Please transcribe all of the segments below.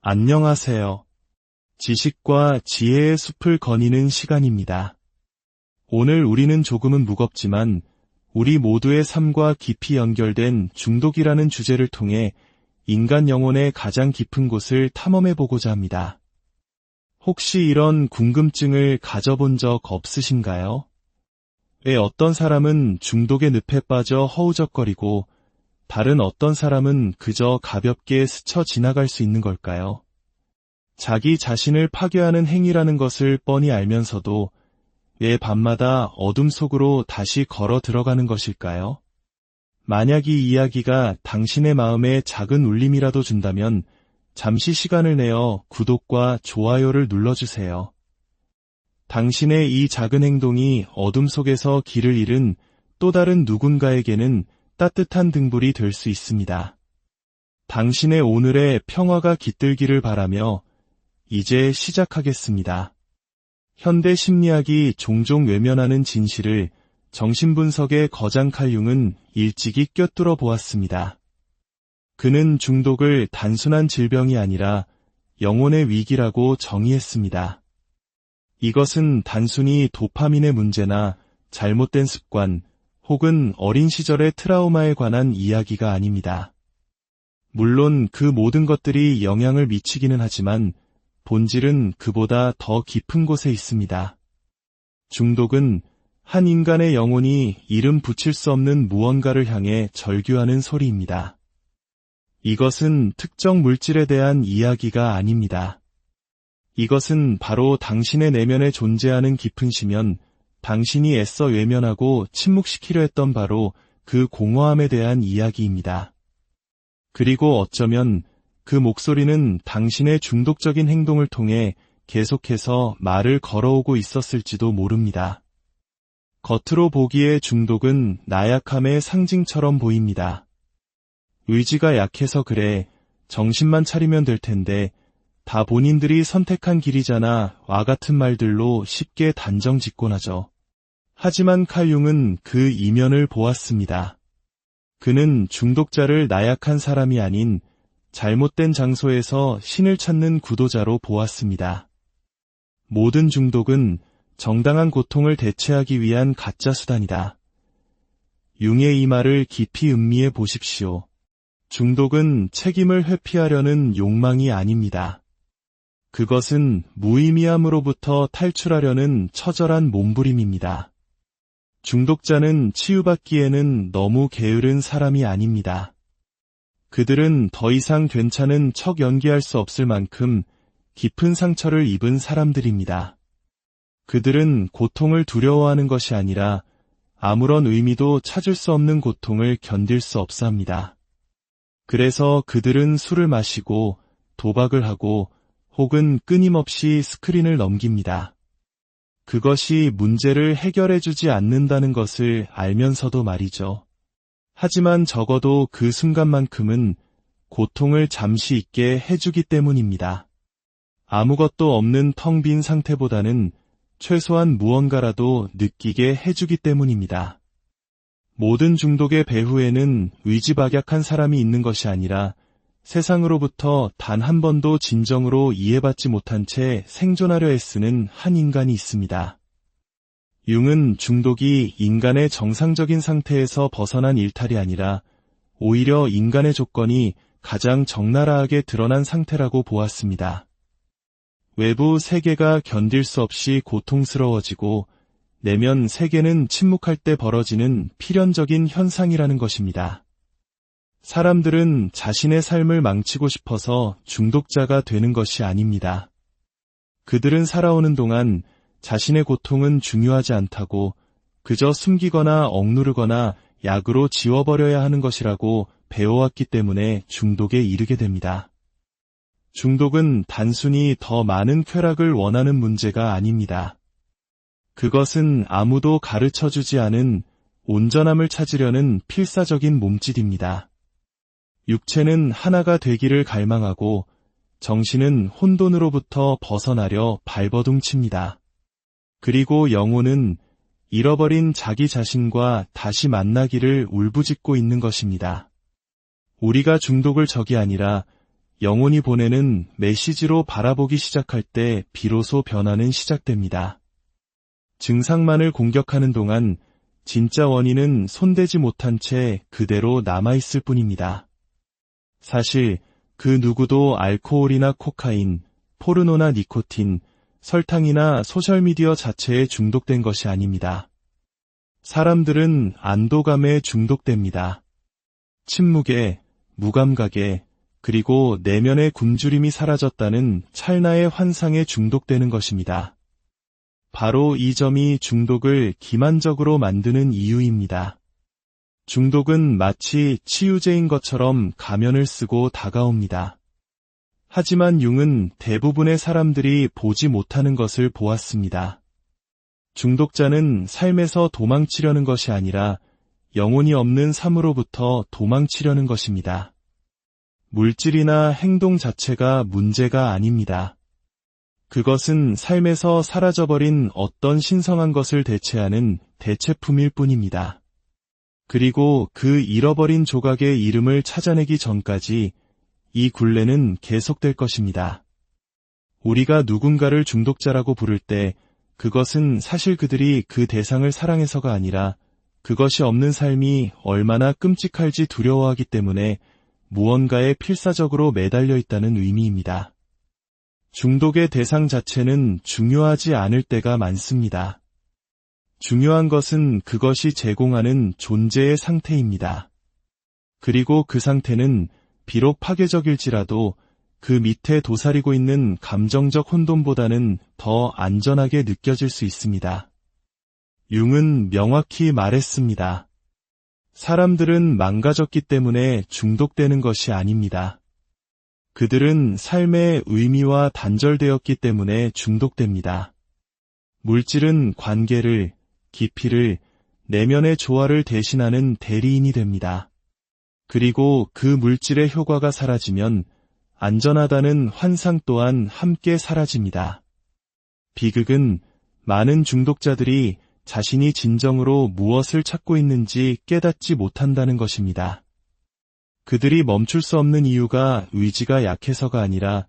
안녕하세요. 지식과 지혜의 숲을 거니는 시간입니다. 오늘 우리는 조금은 무겁지만 우리 모두의 삶과 깊이 연결된 중독이라는 주제를 통해 인간 영혼의 가장 깊은 곳을 탐험해보고자 합니다. 혹시 이런 궁금증을 가져본 적 없으신가요? 왜 어떤 사람은 중독의 늪에 빠져 허우적거리고 다른 어떤 사람은 그저 가볍게 스쳐 지나갈 수 있는 걸까요? 자기 자신을 파괴하는 행위라는 것을 뻔히 알면서도 왜 밤마다 어둠 속으로 다시 걸어 들어가는 것일까요? 만약 이 이야기가 당신의 마음에 작은 울림이라도 준다면 잠시 시간을 내어 구독과 좋아요를 눌러주세요. 당신의 이 작은 행동이 어둠 속에서 길을 잃은 또 다른 누군가에게는 따뜻한 등불이 될 수 있습니다. 당신의 오늘의 평화가 깃들기를 바라며 이제 시작하겠습니다. 현대 심리학이 종종 외면하는 진실을 정신분석의 거장 칼 융은 일찍이 꿰뚫어 보았습니다. 그는 중독을 단순한 질병이 아니라 영혼의 위기라고 정의했습니다. 이것은 단순히 도파민의 문제나 잘못된 습관, 혹은 어린 시절의 트라우마에 관한 이야기가 아닙니다. 물론 그 모든 것들이 영향을 미치기는 하지만 본질은 그보다 더 깊은 곳에 있습니다. 중독은 한 인간의 영혼이 이름 붙일 수 없는 무언가를 향해 절규하는 소리입니다. 이것은 특정 물질에 대한 이야기가 아닙니다. 이것은 바로 당신의 내면에 존재하는 깊은 심연, 당신이 애써 외면하고 침묵시키려 했던 바로 그 공허함에 대한 이야기입니다. 그리고 어쩌면 그 목소리는 당신의 중독적인 행동을 통해 계속해서 말을 걸어오고 있었을지도 모릅니다. 겉으로 보기에 중독은 나약함의 상징처럼 보입니다. 의지가 약해서 그래, 정신만 차리면 될 텐데, 다 본인들이 선택한 길이잖아 와 같은 말들로 쉽게 단정 짓곤 하죠. 하지만 칼 융은 그 이면을 보았습니다. 그는 중독자를 나약한 사람이 아닌 잘못된 장소에서 신을 찾는 구도자로 보았습니다. 모든 중독은 정당한 고통을 대체하기 위한 가짜 수단이다. 융의 이 말을 깊이 음미해 보십시오. 중독은 책임을 회피하려는 욕망이 아닙니다. 그것은 무의미함으로부터 탈출하려는 처절한 몸부림입니다. 중독자는 치유받기에는 너무 게으른 사람이 아닙니다. 그들은 더 이상 괜찮은 척 연기할 수 없을 만큼 깊은 상처를 입은 사람들입니다. 그들은 고통을 두려워하는 것이 아니라 아무런 의미도 찾을 수 없는 고통을 견딜 수 없어 합니다. 그래서 그들은 술을 마시고 도박을 하고 혹은 끊임없이 스크린을 넘깁니다. 그것이 문제를 해결해주지 않는다는 것을 알면서도 말이죠. 하지만 적어도 그 순간만큼은 고통을 잠시 잊게 해주기 때문입니다. 아무것도 없는 텅 빈 상태보다는 최소한 무언가라도 느끼게 해주기 때문입니다. 모든 중독의 배후에는 의지박약한 사람이 있는 것이 아니라 세상으로부터 단 한 번도 진정으로 이해받지 못한 채 생존하려 애쓰는 한 인간이 있습니다. 융은 중독이 인간의 정상적인 상태에서 벗어난 일탈이 아니라 오히려 인간의 조건이 가장 적나라하게 드러난 상태라고 보았습니다. 외부 세계가 견딜 수 없이 고통스러워지고 내면 세계는 침묵할 때 벌어지는 필연적인 현상이라는 것입니다. 사람들은 자신의 삶을 망치고 싶어서 중독자가 되는 것이 아닙니다. 그들은 살아오는 동안 자신의 고통은 중요하지 않다고 그저 숨기거나 억누르거나 약으로 지워버려야 하는 것이라고 배워왔기 때문에 중독에 이르게 됩니다. 중독은 단순히 더 많은 쾌락을 원하는 문제가 아닙니다. 그것은 아무도 가르쳐주지 않은 온전함을 찾으려는 필사적인 몸짓입니다. 육체는 하나가 되기를 갈망하고 정신은 혼돈으로부터 벗어나려 발버둥칩니다. 그리고 영혼은 잃어버린 자기 자신과 다시 만나기를 울부짖고 있는 것입니다. 우리가 중독을 적이 아니라 영혼이 보내는 메시지로 바라보기 시작할 때 비로소 변화는 시작됩니다. 증상만을 공격하는 동안 진짜 원인은 손대지 못한 채 그대로 남아있을 뿐입니다. 사실 그 누구도 알코올이나 코카인, 포르노나 니코틴, 설탕이나 소셜미디어 자체에 중독된 것이 아닙니다. 사람들은 안도감에 중독됩니다. 침묵에, 무감각에, 그리고 내면의 굶주림이 사라졌다는 찰나의 환상에 중독되는 것입니다. 바로 이 점이 중독을 기만적으로 만드는 이유입니다. 중독은 마치 치유제인 것처럼 가면을 쓰고 다가옵니다. 하지만 융은 대부분의 사람들이 보지 못하는 것을 보았습니다. 중독자는 삶에서 도망치려는 것이 아니라 영혼이 없는 삶으로부터 도망치려는 것입니다. 물질이나 행동 자체가 문제가 아닙니다. 그것은 삶에서 사라져버린 어떤 신성한 것을 대체하는 대체품일 뿐입니다. 그리고 그 잃어버린 조각의 이름을 찾아내기 전까지 이 굴레는 계속될 것입니다. 우리가 누군가를 중독자라고 부를 때 그것은 사실 그들이 그 대상을 사랑해서가 아니라 그것이 없는 삶이 얼마나 끔찍할지 두려워하기 때문에 무언가에 필사적으로 매달려 있다는 의미입니다. 중독의 대상 자체는 중요하지 않을 때가 많습니다. 중요한 것은 그것이 제공하는 존재의 상태입니다. 그리고 그 상태는 비록 파괴적일지라도 그 밑에 도사리고 있는 감정적 혼돈보다는 더 안전하게 느껴질 수 있습니다. 융은 명확히 말했습니다. 사람들은 망가졌기 때문에 중독되는 것이 아닙니다. 그들은 삶의 의미와 단절되었기 때문에 중독됩니다. 물질은 관계를, 깊이를, 내면의 조화를 대신하는 대리인이 됩니다. 그리고 그 물질의 효과가 사라지면 안전하다는 환상 또한 함께 사라집니다. 비극은 많은 중독자들이 자신이 진정으로 무엇을 찾고 있는지 깨닫지 못한다는 것입니다. 그들이 멈출 수 없는 이유가 의지가 약해서가 아니라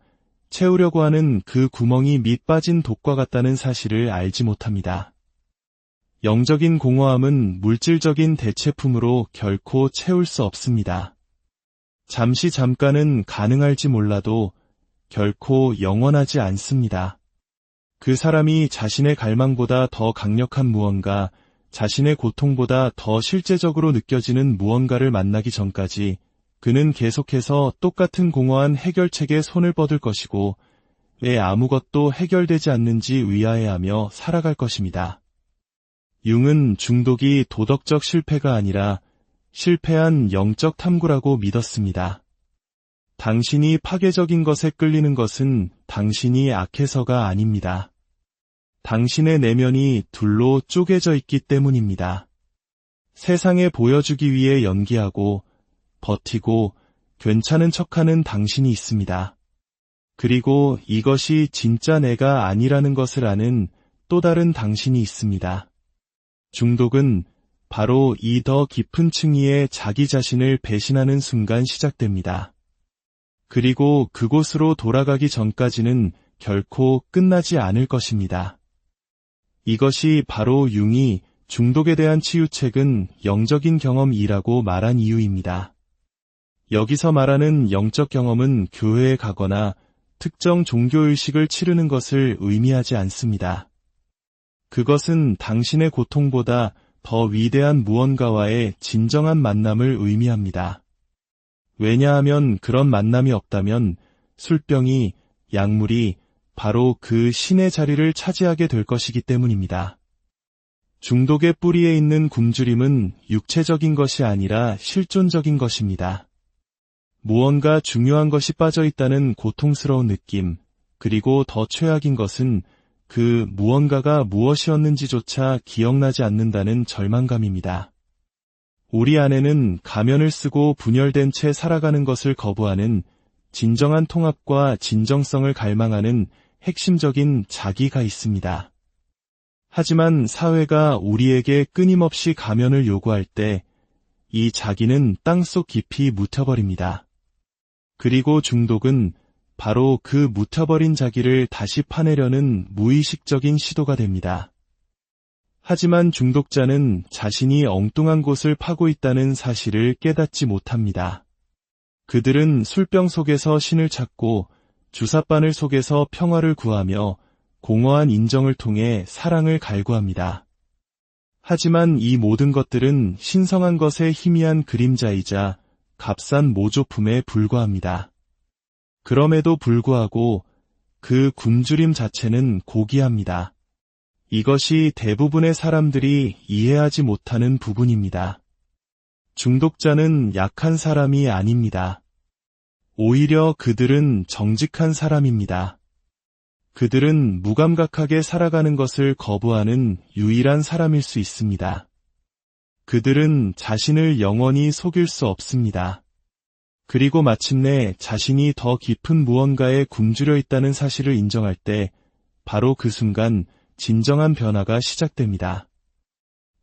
채우려고 하는 그 구멍이 밑 빠진 독과 같다는 사실을 알지 못합니다. 영적인 공허함은 물질적인 대체품으로 결코 채울 수 없습니다. 잠깐은 가능할지 몰라도 결코 영원하지 않습니다. 그 사람이 자신의 갈망보다 더 강력한 무언가, 자신의 고통보다 더 실제적으로 느껴지는 무언가를 만나기 전까지 그는 계속해서 똑같은 공허한 해결책에 손을 뻗을 것이고 왜 아무것도 해결되지 않는지 의아해하며 살아갈 것입니다. 융은 중독이 도덕적 실패가 아니라 실패한 영적 탐구라고 믿었습니다. 당신이 파괴적인 것에 끌리는 것은 당신이 악해서가 아닙니다. 당신의 내면이 둘로 쪼개져 있기 때문입니다. 세상에 보여주기 위해 연기하고 버티고 괜찮은 척하는 당신이 있습니다. 그리고 이것이 진짜 내가 아니라는 것을 아는 또 다른 당신이 있습니다. 중독은 바로 이 더 깊은 층위에 자기 자신을 배신하는 순간 시작됩니다. 그리고 그곳으로 돌아가기 전까지는 결코 끝나지 않을 것입니다. 이것이 바로 융이 중독에 대한 치유책은 영적인 경험이라고 말한 이유입니다. 여기서 말하는 영적 경험은 교회에 가거나 특정 종교의식을 치르는 것을 의미하지 않습니다. 그것은 당신의 고통보다 더 위대한 무언가와의 진정한 만남을 의미합니다. 왜냐하면 그런 만남이 없다면 술병이, 약물이 바로 그 신의 자리를 차지하게 될 것이기 때문입니다. 중독의 뿌리에 있는 굶주림은 육체적인 것이 아니라 실존적인 것입니다. 무언가 중요한 것이 빠져 있다는 고통스러운 느낌, 그리고 더 최악인 것은 그 무언가가 무엇이었는지조차 기억나지 않는다는 절망감입니다. 우리 안에는 가면을 쓰고 분열된 채 살아가는 것을 거부하는 진정한 통합과 진정성을 갈망하는 핵심적인 자기가 있습니다. 하지만 사회가 우리에게 끊임없이 가면을 요구할 때 이 자기는 땅속 깊이 묻혀버립니다. 그리고 중독은 바로 그 묻혀버린 자기를 다시 파내려는 무의식적인 시도가 됩니다. 하지만 중독자는 자신이 엉뚱한 곳을 파고 있다는 사실을 깨닫지 못합니다. 그들은 술병 속에서 신을 찾고 주사바늘 속에서 평화를 구하며 공허한 인정을 통해 사랑을 갈구합니다. 하지만 이 모든 것들은 신성한 것의 희미한 그림자이자 값싼 모조품에 불과합니다. 그럼에도 불구하고 그 굶주림 자체는 고귀합니다. 이것이 대부분의 사람들이 이해하지 못하는 부분입니다. 중독자는 약한 사람이 아닙니다. 오히려 그들은 정직한 사람입니다. 그들은 무감각하게 살아가는 것을 거부하는 유일한 사람일 수 있습니다. 그들은 자신을 영원히 속일 수 없습니다. 그리고 마침내 자신이 더 깊은 무언가에 굶주려 있다는 사실을 인정할 때 바로 그 순간 진정한 변화가 시작됩니다.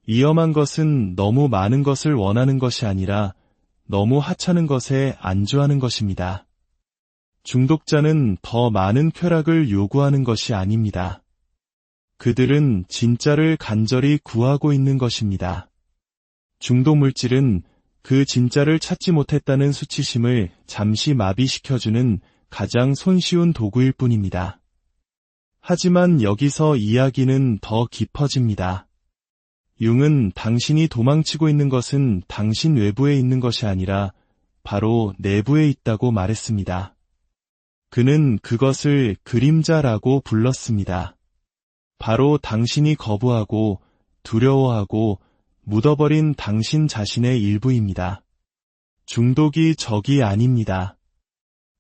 위험한 것은 너무 많은 것을 원하는 것이 아니라 너무 하찮은 것에 안주하는 것입니다. 중독자는 더 많은 쾌락을 요구하는 것이 아닙니다. 그들은 진짜를 간절히 구하고 있는 것입니다. 중독 물질은 그 진짜를 찾지 못했다는 수치심을 잠시 마비시켜주는 가장 손쉬운 도구일 뿐입니다. 하지만 여기서 이야기는 더 깊어집니다. 융은 당신이 도망치고 있는 것은 당신 외부에 있는 것이 아니라 바로 내부에 있다고 말했습니다. 그는 그것을 그림자라고 불렀습니다. 바로 당신이 거부하고 두려워하고 묻어버린 당신 자신의 일부입니다. 중독이 적이 아닙니다.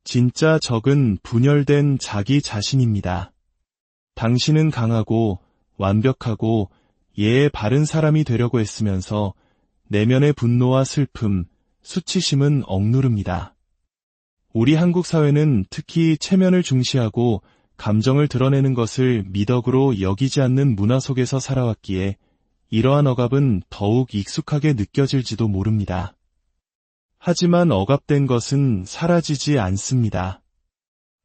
진짜 적은 분열된 자기 자신입니다. 당신은 강하고 완벽하고 예의 바른 사람이 되려고 애쓰면서 내면의 분노와 슬픔, 수치심은 억누릅니다. 우리 한국 사회는 특히 체면을 중시하고 감정을 드러내는 것을 미덕으로 여기지 않는 문화 속에서 살아왔기에 이러한 억압은 더욱 익숙하게 느껴질지도 모릅니다. 하지만 억압된 것은 사라지지 않습니다.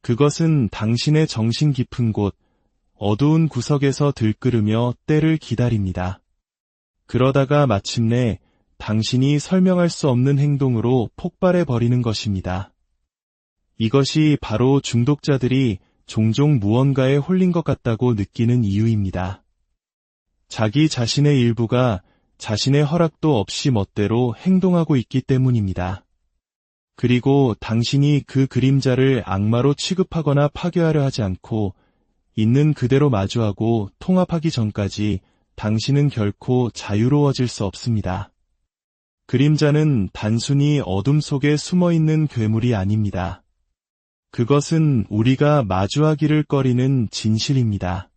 그것은 당신의 정신 깊은 곳, 어두운 구석에서 들끓으며 때를 기다립니다. 그러다가 마침내 당신이 설명할 수 없는 행동으로 폭발해버리는 것입니다. 이것이 바로 중독자들이 종종 무언가에 홀린 것 같다고 느끼는 이유입니다. 자기 자신의 일부가 자신의 허락도 없이 멋대로 행동하고 있기 때문입니다. 그리고 당신이 그 그림자를 악마로 취급하거나 파괴하려 하지 않고 있는 그대로 마주하고 통합하기 전까지 당신은 결코 자유로워질 수 없습니다. 그림자는 단순히 어둠 속에 숨어있는 괴물이 아닙니다. 그것은 우리가 마주하기를 꺼리는 진실입니다.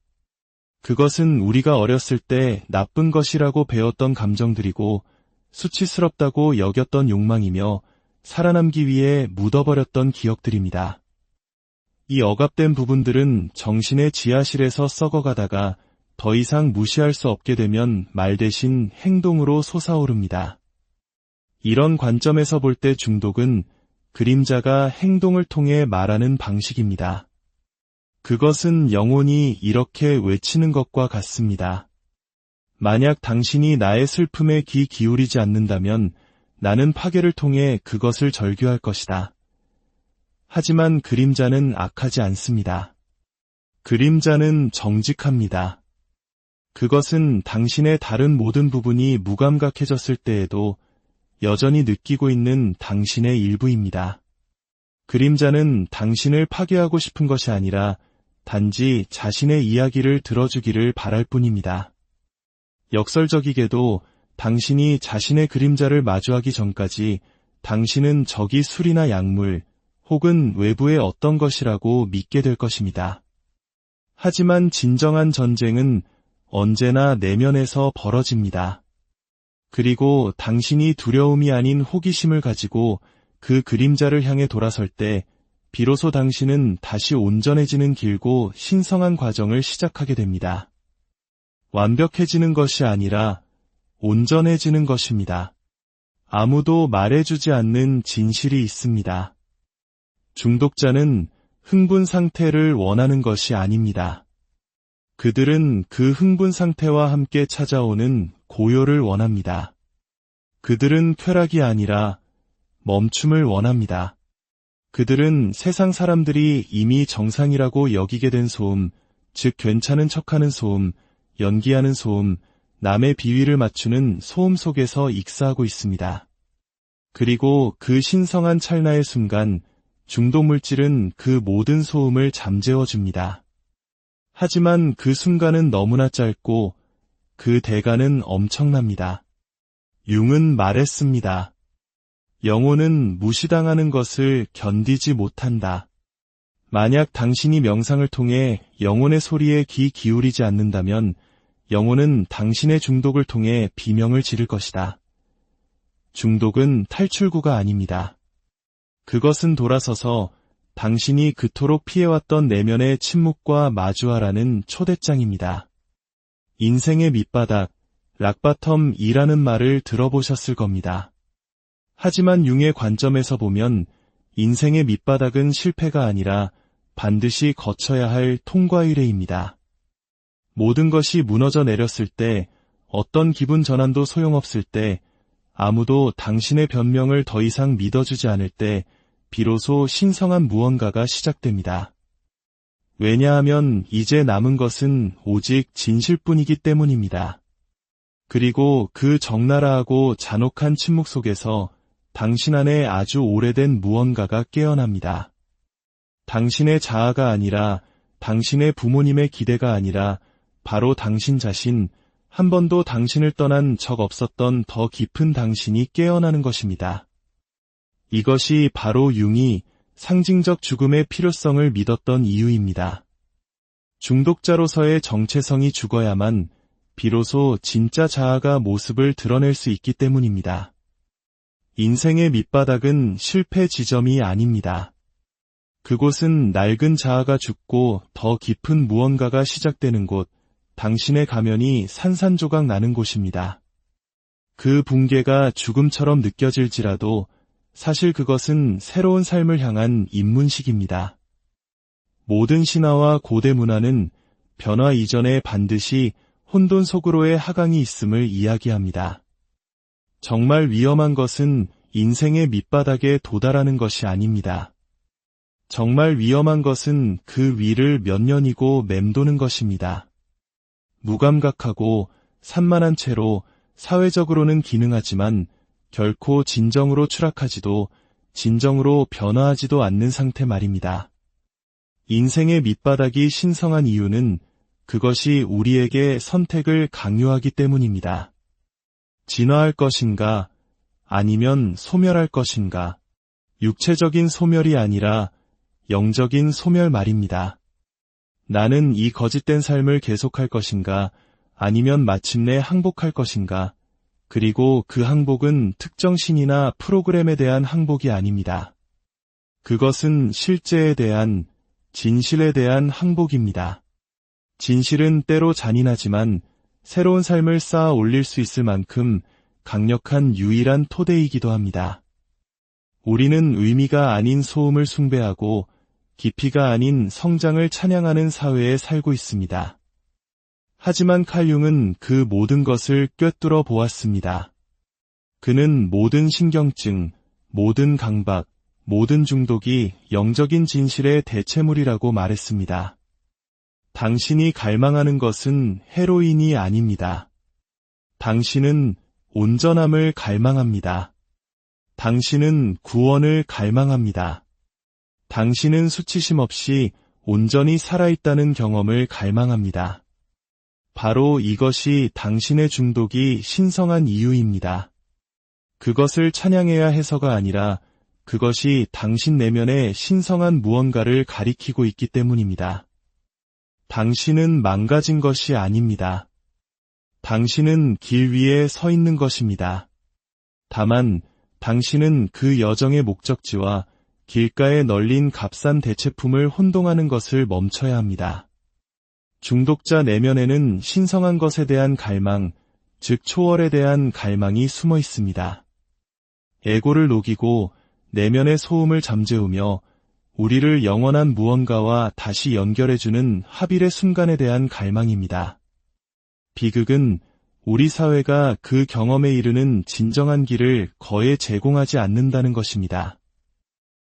그것은 우리가 어렸을 때 나쁜 것이라고 배웠던 감정들이고 수치스럽다고 여겼던 욕망이며 살아남기 위해 묻어버렸던 기억들입니다. 이 억압된 부분들은 정신의 지하실에서 썩어가다가 더 이상 무시할 수 없게 되면 말 대신 행동으로 솟아오릅니다. 이런 관점에서 볼 때 중독은 그림자가 행동을 통해 말하는 방식입니다. 그것은 영혼이 이렇게 외치는 것과 같습니다. 만약 당신이 나의 슬픔에 귀 기울이지 않는다면 나는 파괴를 통해 그것을 절규할 것이다. 하지만 그림자는 악하지 않습니다. 그림자는 정직합니다. 그것은 당신의 다른 모든 부분이 무감각해졌을 때에도 여전히 느끼고 있는 당신의 일부입니다. 그림자는 당신을 파괴하고 싶은 것이 아니라 단지 자신의 이야기를 들어주기를 바랄 뿐입니다. 역설적이게도 당신이 자신의 그림자를 마주하기 전까지 당신은 적이 술이나 약물 혹은 외부의 어떤 것이라고 믿게 될 것입니다. 하지만 진정한 전쟁은 언제나 내면에서 벌어집니다. 그리고 당신이 두려움이 아닌 호기심을 가지고 그 그림자를 향해 돌아설 때 비로소 당신은 다시 온전해지는 길고 신성한 과정을 시작하게 됩니다. 완벽해지는 것이 아니라 온전해지는 것입니다. 아무도 말해주지 않는 진실이 있습니다. 중독자는 흥분 상태를 원하는 것이 아닙니다. 그들은 그 흥분 상태와 함께 찾아오는 고요를 원합니다. 그들은 쾌락이 아니라 멈춤을 원합니다. 그들은 세상 사람들이 이미 정상이라고 여기게 된 소음, 즉 괜찮은 척하는 소음, 연기하는 소음, 남의 비위를 맞추는 소음 속에서 익사하고 있습니다. 그리고 그 신성한 찰나의 순간, 중독물질은 그 모든 소음을 잠재워줍니다. 하지만 그 순간은 너무나 짧고 그 대가는 엄청납니다. 융은 말했습니다. 영혼은 무시당하는 것을 견디지 못한다. 만약 당신이 명상을 통해 영혼의 소리에 귀 기울이지 않는다면 영혼은 당신의 중독을 통해 비명을 지를 것이다. 중독은 탈출구가 아닙니다. 그것은 돌아서서 당신이 그토록 피해왔던 내면의 침묵과 마주하라는 초대장입니다. 인생의 밑바닥, 락바텀이라는 말을 들어보셨을 겁니다. 하지만 융의 관점에서 보면 인생의 밑바닥은 실패가 아니라 반드시 거쳐야 할 통과 의례입니다. 모든 것이 무너져 내렸을 때, 어떤 기분 전환도 소용없을 때, 아무도 당신의 변명을 더 이상 믿어주지 않을 때, 비로소 신성한 무언가가 시작됩니다. 왜냐하면 이제 남은 것은 오직 진실뿐이기 때문입니다. 그리고 그 적나라하고 잔혹한 침묵 속에서 당신 안에 아주 오래된 무언가가 깨어납니다. 당신의 자아가 아니라, 당신의 부모님의 기대가 아니라 바로 당신 자신, 한 번도 당신을 떠난 적 없었던 더 깊은 당신이 깨어나는 것입니다. 이것이 바로 융이 상징적 죽음의 필요성을 믿었던 이유입니다. 중독자로서의 정체성이 죽어야만 비로소 진짜 자아가 모습을 드러낼 수 있기 때문입니다. 인생의 밑바닥은 실패 지점이 아닙니다. 그곳은 낡은 자아가 죽고 더 깊은 무언가가 시작되는 곳, 당신의 가면이 산산조각 나는 곳입니다. 그 붕괴가 죽음처럼 느껴질지라도 사실 그것은 새로운 삶을 향한 입문식입니다. 모든 신화와 고대 문화는 변화 이전에 반드시 혼돈 속으로의 하강이 있음을 이야기합니다. 정말 위험한 것은 인생의 밑바닥에 도달하는 것이 아닙니다. 정말 위험한 것은 그 위를 몇 년이고 맴도는 것입니다. 무감각하고 산만한 채로 사회적으로는 기능하지만 결코 진정으로 추락하지도 진정으로 변화하지도 않는 상태 말입니다. 인생의 밑바닥이 신성한 이유는 그것이 우리에게 선택을 강요하기 때문입니다. 진화할 것인가, 아니면 소멸할 것인가. 육체적인 소멸이 아니라 영적인 소멸 말입니다. 나는 이 거짓된 삶을 계속할 것인가, 아니면 마침내 항복할 것인가. 그리고 그 항복은 특정 신이나 프로그램에 대한 항복이 아닙니다. 그것은 실제에 대한, 진실에 대한 항복입니다. 진실은 때로 잔인하지만 새로운 삶을 쌓아 올릴 수 있을 만큼 강력한 유일한 토대이기도 합니다. 우리는 의미가 아닌 소음을 숭배하고 깊이가 아닌 성장을 찬양하는 사회에 살고 있습니다. 하지만 칼융은 그 모든 것을 꿰뚫어 보았습니다. 그는 모든 신경증, 모든 강박, 모든 중독이 영적인 진실의 대체물이라고 말했습니다. 당신이 갈망하는 것은 헤로인이 아닙니다. 당신은 온전함을 갈망합니다. 당신은 구원을 갈망합니다. 당신은 수치심 없이 온전히 살아있다는 경험을 갈망합니다. 바로 이것이 당신의 중독이 신성한 이유입니다. 그것을 찬양해야 해서가 아니라 그것이 당신 내면의 신성한 무언가를 가리키고 있기 때문입니다. 당신은 망가진 것이 아닙니다. 당신은 길 위에 서 있는 것입니다. 다만 당신은 그 여정의 목적지와 길가에 널린 값싼 대체품을 혼동하는 것을 멈춰야 합니다. 중독자 내면에는 신성한 것에 대한 갈망, 즉 초월에 대한 갈망이 숨어 있습니다. 에고를 녹이고 내면의 소음을 잠재우며 우리를 영원한 무언가와 다시 연결해주는 합일의 순간에 대한 갈망입니다. 비극은 우리 사회가 그 경험에 이르는 진정한 길을 거의 제공하지 않는다는 것입니다.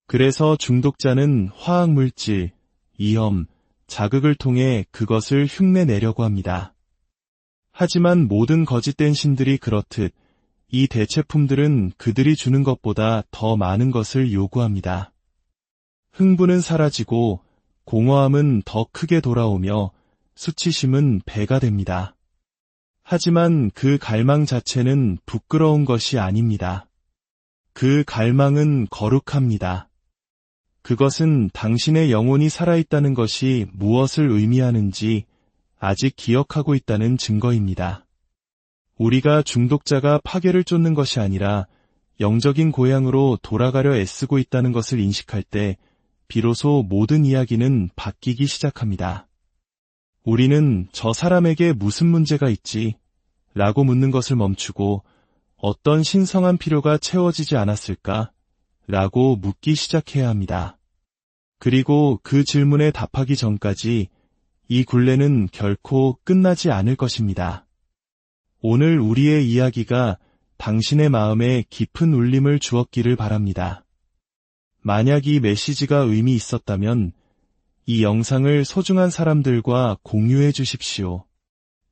그래서 중독자는 화학물질, 위험, 자극을 통해 그것을 흉내내려고 합니다. 하지만 모든 거짓된 신들이 그렇듯 이 대체품들은 그들이 주는 것보다 더 많은 것을 요구합니다. 흥분은 사라지고 공허함은 더 크게 돌아오며 수치심은 배가 됩니다. 하지만 그 갈망 자체는 부끄러운 것이 아닙니다. 그 갈망은 거룩합니다. 그것은 당신의 영혼이 살아있다는 것이 무엇을 의미하는지 아직 기억하고 있다는 증거입니다. 우리가 중독자가 파괴를 쫓는 것이 아니라 영적인 고향으로 돌아가려 애쓰고 있다는 것을 인식할 때 비로소 모든 이야기는 바뀌기 시작합니다. 우리는 저 사람에게 무슨 문제가 있지? 라고 묻는 것을 멈추고 어떤 신성한 필요가 채워지지 않았을까? 라고 묻기 시작해야 합니다. 그리고 그 질문에 답하기 전까지 이 굴레는 결코 끝나지 않을 것입니다. 오늘 우리의 이야기가 당신의 마음에 깊은 울림을 주었기를 바랍니다. 만약 이 메시지가 의미 있었다면 이 영상을 소중한 사람들과 공유해 주십시오.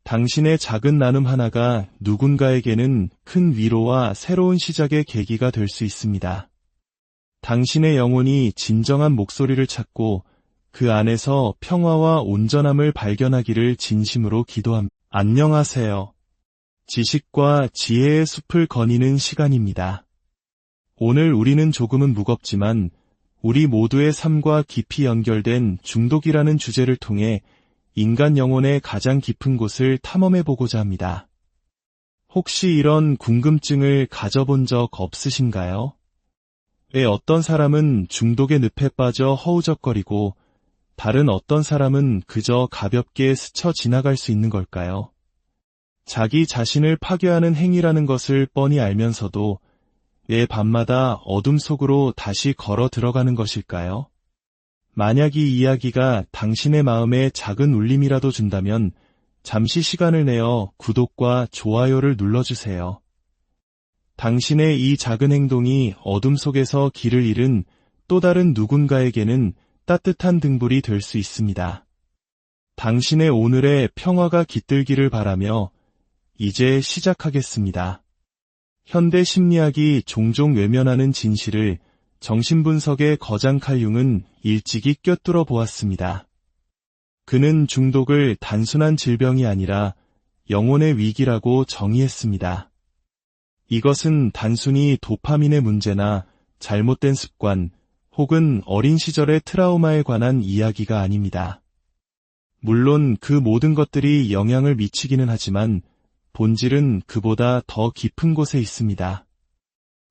당신의 작은 나눔 하나가 누군가에게는 큰 위로와 새로운 시작의 계기가 될 수 있습니다. 당신의 영혼이 진정한 목소리를 찾고 그 안에서 평화와 온전함을 발견하기를 진심으로 기도합니다. 안녕하세요. 지식과 지혜의 숲을 거니는 시간입니다. 오늘 우리는 조금은 무겁지만 우리 모두의 삶과 깊이 연결된 중독이라는 주제를 통해 인간 영혼의 가장 깊은 곳을 탐험해보고자 합니다. 혹시 이런 궁금증을 가져본 적 없으신가요? 왜 어떤 사람은 중독의 늪에 빠져 허우적거리고 다른 어떤 사람은 그저 가볍게 스쳐 지나갈 수 있는 걸까요? 자기 자신을 파괴하는 행위라는 것을 뻔히 알면서도 왜 밤마다 어둠 속으로 다시 걸어 들어가는 것일까요? 만약 이 이야기가 당신의 마음에 작은 울림이라도 준다면 잠시 시간을 내어 구독과 좋아요를 눌러주세요. 당신의 이 작은 행동이 어둠 속에서 길을 잃은 또 다른 누군가에게는 따뜻한 등불이 될 수 있습니다. 당신의 오늘의 평화가 깃들기를 바라며 이제 시작하겠습니다. 현대 심리학이 종종 외면하는 진실을 정신분석의 거장 칼융은 일찍이 꿰뚫어 보았습니다. 그는 중독을 단순한 질병이 아니라 영혼의 위기라고 정의했습니다. 이것은 단순히 도파민의 문제나 잘못된 습관 혹은 어린 시절의 트라우마에 관한 이야기가 아닙니다. 물론 그 모든 것들이 영향을 미치기는 하지만 본질은 그보다 더 깊은 곳에 있습니다.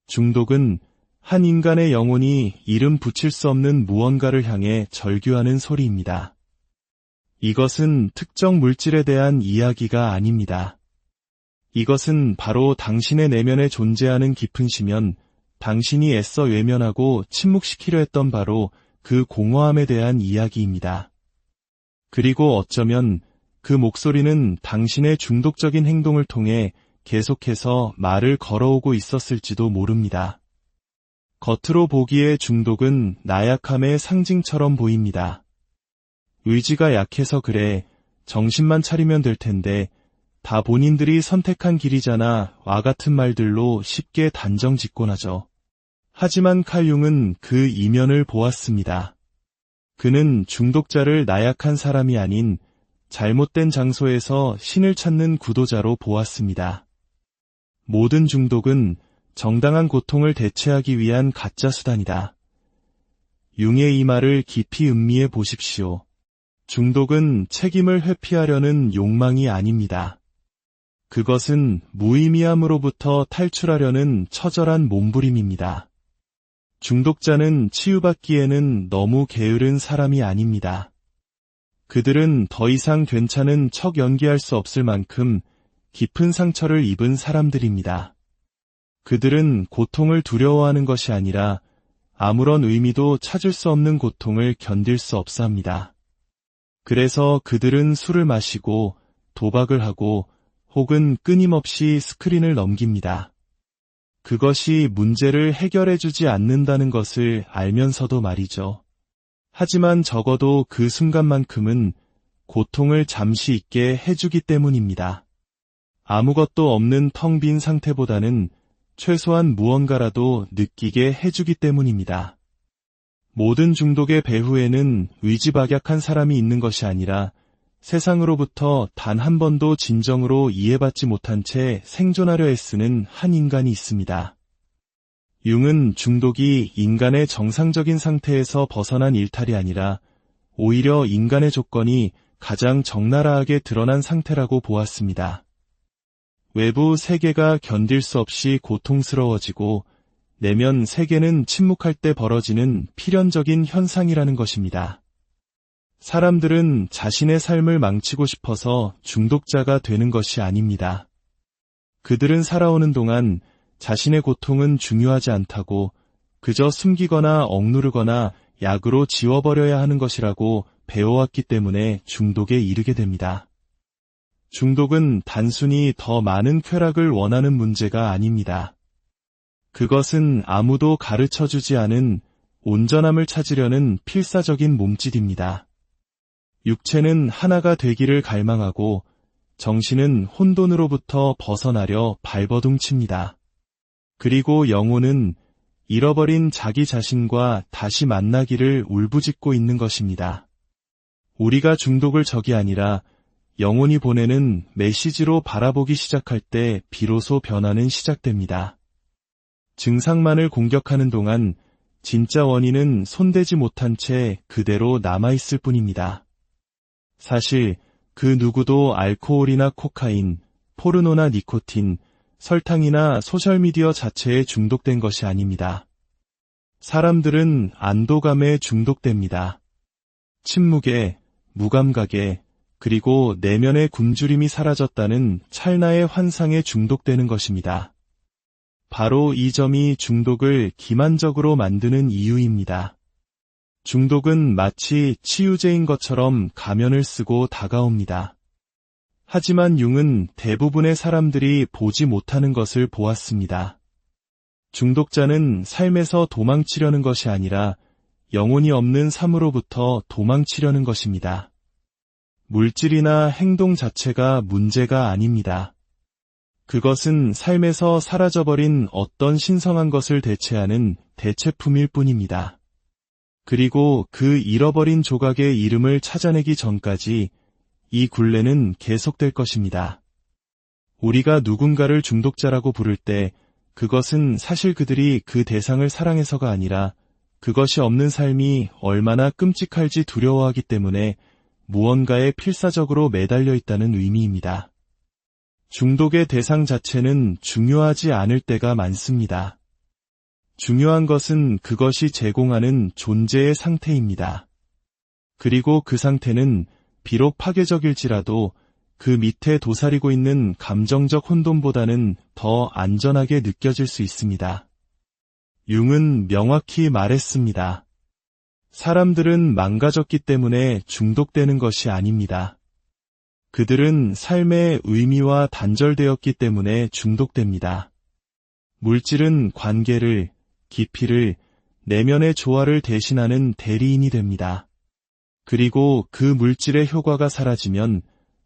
중독은 한 인간의 영혼이 이름 붙일 수 없는 무언가를 향해 절규하는 소리입니다. 이것은 특정 물질에 대한 이야기가 아닙니다. 이것은 바로 당신의 내면에 존재하는 깊은 심연, 당신이 애써 외면하고 침묵시키려 했던 바로 그 공허함에 대한 이야기입니다. 그리고 어쩌면 그 목소리는 당신의 중독적인 행동을 통해 계속해서 말을 걸어오고 있었을지도 모릅니다. 겉으로 보기에 중독은 나약함의 상징처럼 보입니다. 의지가 약해서 그래, 정신만 차리면 될 텐데, 다 본인들이 선택한 길이잖아 와 같은 말들로 쉽게 단정 짓곤 하죠. 하지만 칼융은 그 이면을 보았습니다. 그는 중독자를 나약한 사람이 아닌 잘못된 장소에서 신을 찾는 구도자로 보았습니다. 모든 중독은 정당한 고통을 대체하기 위한 가짜 수단이다. 융의 이 말을 깊이 음미해 보십시오. 중독은 책임을 회피하려는 욕망이 아닙니다. 그것은 무의미함으로부터 탈출하려는 처절한 몸부림입니다. 중독자는 치유받기에는 너무 게으른 사람이 아닙니다. 그들은 더 이상 괜찮은 척 연기할 수 없을 만큼 깊은 상처를 입은 사람들입니다. 그들은 고통을 두려워하는 것이 아니라 아무런 의미도 찾을 수 없는 고통을 견딜 수 없어 합니다. 그래서 그들은 술을 마시고 도박을 하고 혹은 끊임없이 스크린을 넘깁니다. 그것이 문제를 해결해주지 않는다는 것을 알면서도 말이죠. 하지만 적어도 그 순간만큼은 고통을 잠시 잊게 해주기 때문입니다. 아무것도 없는 텅 빈 상태보다는 최소한 무언가라도 느끼게 해주기 때문입니다. 모든 중독의 배후에는 의지박약한 사람이 있는 것이 아니라 세상으로부터 단 한 번도 진정으로 이해받지 못한 채 생존하려 애쓰는 한 인간이 있습니다. 융은 중독이 인간의 정상적인 상태에서 벗어난 일탈이 아니라 오히려 인간의 조건이 가장 적나라하게 드러난 상태라고 보았습니다. 외부 세계가 견딜 수 없이 고통스러워지고 내면 세계는 침묵할 때 벌어지는 필연적인 현상이라는 것입니다. 사람들은 자신의 삶을 망치고 싶어서 중독자가 되는 것이 아닙니다. 그들은 살아오는 동안 자신의 고통은 중요하지 않다고 그저 숨기거나 억누르거나 약으로 지워버려야 하는 것이라고 배워왔기 때문에 중독에 이르게 됩니다. 중독은 단순히 더 많은 쾌락을 원하는 문제가 아닙니다. 그것은 아무도 가르쳐주지 않은 온전함을 찾으려는 필사적인 몸짓입니다. 육체는 하나가 되기를 갈망하고 정신은 혼돈으로부터 벗어나려 발버둥칩니다. 그리고 영혼은 잃어버린 자기 자신과 다시 만나기를 울부짖고 있는 것입니다. 우리가 중독을 적이 아니라 영혼이 보내는 메시지로 바라보기 시작할 때 비로소 변화는 시작됩니다. 증상만을 공격하는 동안 진짜 원인은 손대지 못한 채 그대로 남아있을 뿐입니다. 사실 그 누구도 알코올이나 코카인, 포르노나 니코틴, 설탕이나 소셜미디어 자체에 중독된 것이 아닙니다. 사람들은 안도감에 중독됩니다. 침묵에, 무감각에, 그리고 내면의 굶주림이 사라졌다는 찰나의 환상에 중독되는 것입니다. 바로 이 점이 중독을 기만적으로 만드는 이유입니다. 중독은 마치 치유제인 것처럼 가면을 쓰고 다가옵니다. 하지만 융은 대부분의 사람들이 보지 못하는 것을 보았습니다. 중독자는 삶에서 도망치려는 것이 아니라 영혼이 없는 삶으로부터 도망치려는 것입니다. 물질이나 행동 자체가 문제가 아닙니다. 그것은 삶에서 사라져버린 어떤 신성한 것을 대체하는 대체품일 뿐입니다. 그리고 그 잃어버린 조각의 이름을 찾아내기 전까지 이 굴레는 계속될 것입니다. 우리가 누군가를 중독자라고 부를 때 그것은 사실 그들이 그 대상을 사랑해서가 아니라 그것이 없는 삶이 얼마나 끔찍할지 두려워하기 때문에 무언가에 필사적으로 매달려 있다는 의미입니다. 중독의 대상 자체는 중요하지 않을 때가 많습니다. 중요한 것은 그것이 제공하는 존재의 상태입니다. 그리고 그 상태는 비록 파괴적일지라도 그 밑에 도사리고 있는 감정적 혼돈보다는 더 안전하게 느껴질 수 있습니다. 융은 명확히 말했습니다. 사람들은 망가졌기 때문에 중독되는 것이 아닙니다. 그들은 삶의 의미와 단절되었기 때문에 중독됩니다. 물질은 관계를, 깊이를, 내면의 조화를 대신하는 대리인이 됩니다. 그리고 그 물질의 효과가 사라지면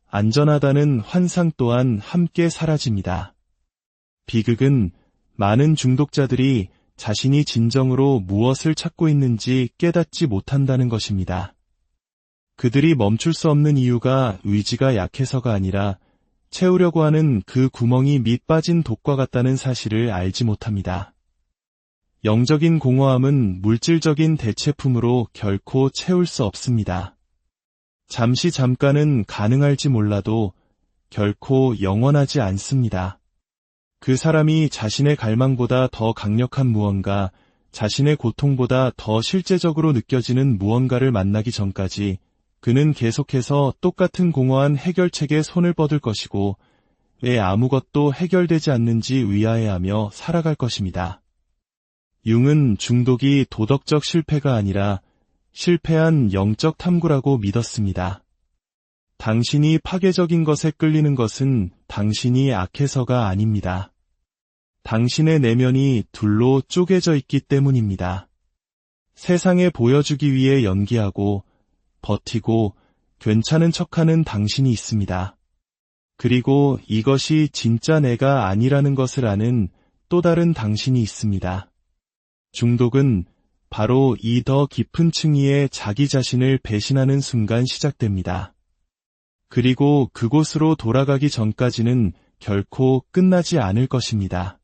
안전하다는 환상 또한 함께 사라집니다. 비극은 많은 중독자들이 자신이 진정으로 무엇을 찾고 있는지 깨닫지 못한다는 것입니다. 그들이 멈출 수 없는 이유가 의지가 약해서가 아니라 채우려고 하는 그 구멍이 밑 빠진 독과 같다는 사실을 알지 못합니다. 영적인 공허함은 물질적인 대체품으로 결코 채울 수 없습니다. 잠깐은 가능할지 몰라도 결코 영원하지 않습니다. 그 사람이 자신의 갈망보다 더 강력한 무언가, 자신의 고통보다 더 실제적으로 느껴지는 무언가를 만나기 전까지 그는 계속해서 똑같은 공허한 해결책에 손을 뻗을 것이고 왜 아무것도 해결되지 않는지 의아해하며 살아갈 것입니다. 융은 중독이 도덕적 실패가 아니라 실패한 영적 탐구라고 믿었습니다. 당신이 파괴적인 것에 끌리는 것은 당신이 악해서가 아닙니다. 당신의 내면이 둘로 쪼개져 있기 때문입니다. 세상에 보여주기 위해 연기하고 버티고 괜찮은 척하는 당신이 있습니다. 그리고 이것이 진짜 내가 아니라는 것을 아는 또 다른 당신이 있습니다. 중독은 바로 이 더 깊은 층위에 자기 자신을 배신하는 순간 시작됩니다. 그리고 그곳으로 돌아가기 전까지는 결코 끝나지 않을 것입니다.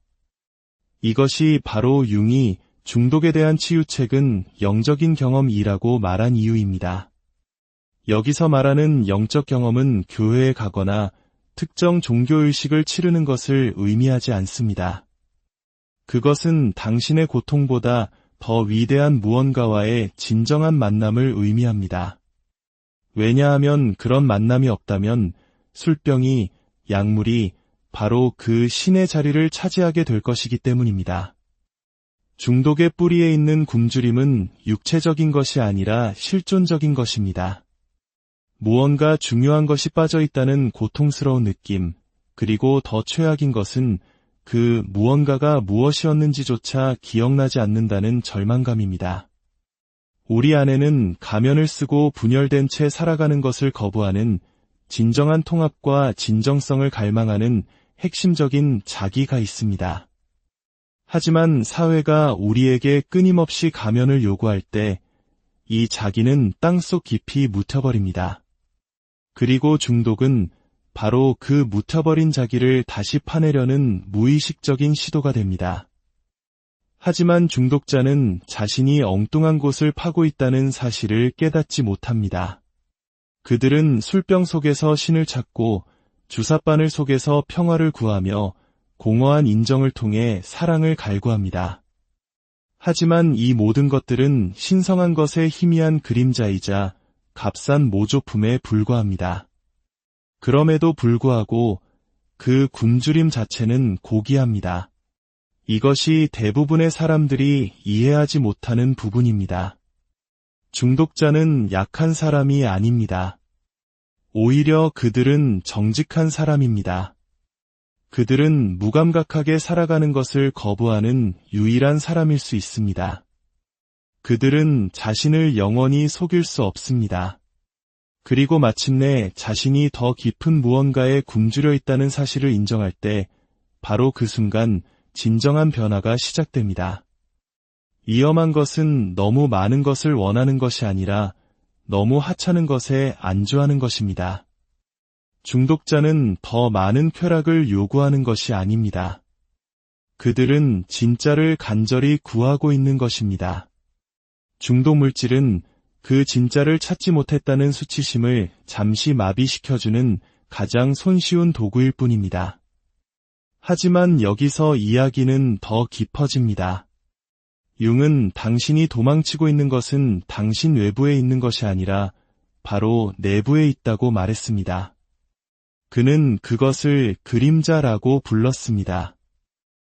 이것이 바로 융이 중독에 대한 치유책은 영적인 경험이라고 말한 이유입니다. 여기서 말하는 영적 경험은 교회에 가거나 특정 종교의식을 치르는 것을 의미하지 않습니다. 그것은 당신의 고통보다 더 위대한 무언가와의 진정한 만남을 의미합니다. 왜냐하면 그런 만남이 없다면 술병이, 약물이 바로 그 신의 자리를 차지하게 될 것이기 때문입니다. 중독의 뿌리에 있는 굶주림은 육체적인 것이 아니라 실존적인 것입니다. 무언가 중요한 것이 빠져 있다는 고통스러운 느낌, 그리고 더 최악인 것은 그 무언가가 무엇이었는지조차 기억나지 않는다는 절망감입니다. 우리 안에는 가면을 쓰고 분열된 채 살아가는 것을 거부하는 진정한 통합과 진정성을 갈망하는 핵심적인 자기가 있습니다. 하지만 사회가 우리에게 끊임없이 가면을 요구할 때 이 자기는 땅속 깊이 묻혀버립니다. 그리고 중독은 바로 그 묻혀버린 자기를 다시 파내려는 무의식적인 시도가 됩니다. 하지만 중독자는 자신이 엉뚱한 곳을 파고 있다는 사실을 깨닫지 못합니다. 그들은 술병 속에서 신을 찾고 주사바늘 속에서 평화를 구하며 공허한 인정을 통해 사랑을 갈구합니다. 하지만 이 모든 것들은 신성한 것의 희미한 그림자이자 값싼 모조품에 불과합니다. 그럼에도 불구하고 그 굶주림 자체는 고귀합니다. 이것이 대부분의 사람들이 이해하지 못하는 부분입니다. 중독자는 약한 사람이 아닙니다. 오히려 그들은 정직한 사람입니다. 그들은 무감각하게 살아가는 것을 거부하는 유일한 사람일 수 있습니다. 그들은 자신을 영원히 속일 수 없습니다. 그리고 마침내 자신이 더 깊은 무언가에 굶주려 있다는 사실을 인정할 때 바로 그 순간 진정한 변화가 시작됩니다. 위험한 것은 너무 많은 것을 원하는 것이 아니라 너무 하찮은 것에 안주하는 것입니다. 중독자는 더 많은 쾌락을 요구하는 것이 아닙니다. 그들은 진짜를 간절히 구하고 있는 것입니다. 중독 물질은 그 진짜를 찾지 못했다는 수치심을 잠시 마비시켜주는 가장 손쉬운 도구일 뿐입니다. 하지만 여기서 이야기는 더 깊어집니다. 융은 당신이 도망치고 있는 것은 당신 외부에 있는 것이 아니라 바로 내부에 있다고 말했습니다. 그는 그것을 그림자라고 불렀습니다.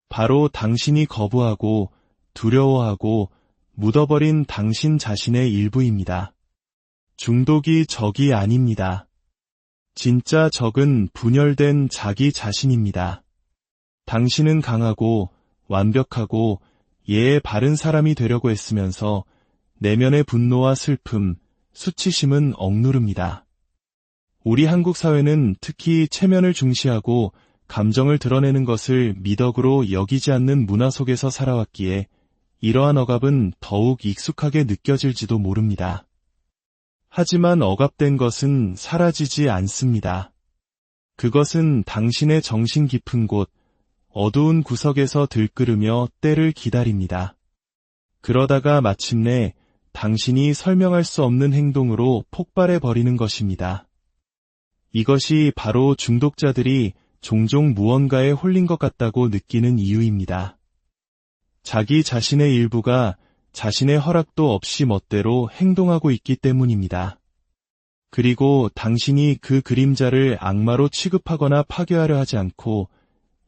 바로 당신이 거부하고 두려워하고 묻어버린 당신 자신의 일부입니다. 중독이 적이 아닙니다. 진짜 적은 분열된 자기 자신입니다. 당신은 강하고 완벽하고 예의 바른 사람이 되려고 애쓰면서 내면의 분노와 슬픔, 수치심은 억누릅니다. 우리 한국 사회는 특히 체면을 중시하고 감정을 드러내는 것을 미덕으로 여기지 않는 문화 속에서 살아왔기에 이러한 억압은 더욱 익숙하게 느껴질지도 모릅니다. 하지만 억압된 것은 사라지지 않습니다. 그것은 당신의 정신 깊은 곳, 어두운 구석에서 들끓으며 때를 기다립니다. 그러다가 마침내 당신이 설명할 수 없는 행동으로 폭발해 버리는 것입니다. 이것이 바로 중독자들이 종종 무언가에 홀린 것 같다고 느끼는 이유입니다. 자기 자신의 일부가 자신의 허락도 없이 멋대로 행동하고 있기 때문입니다. 그리고 당신이 그 그림자를 악마로 취급하거나 파괴하려 하지 않고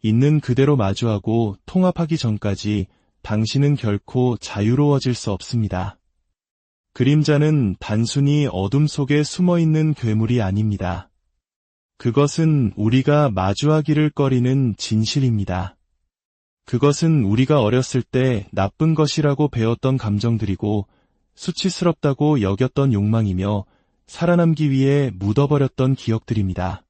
있는 그대로 마주하고 통합하기 전까지 당신은 결코 자유로워질 수 없습니다. 그림자는 단순히 어둠 속에 숨어있는 괴물이 아닙니다. 그것은 우리가 마주하기를 꺼리는 진실입니다. 그것은 우리가 어렸을 때 나쁜 것이라고 배웠던 감정들이고 수치스럽다고 여겼던 욕망이며 살아남기 위해 묻어버렸던 기억들입니다.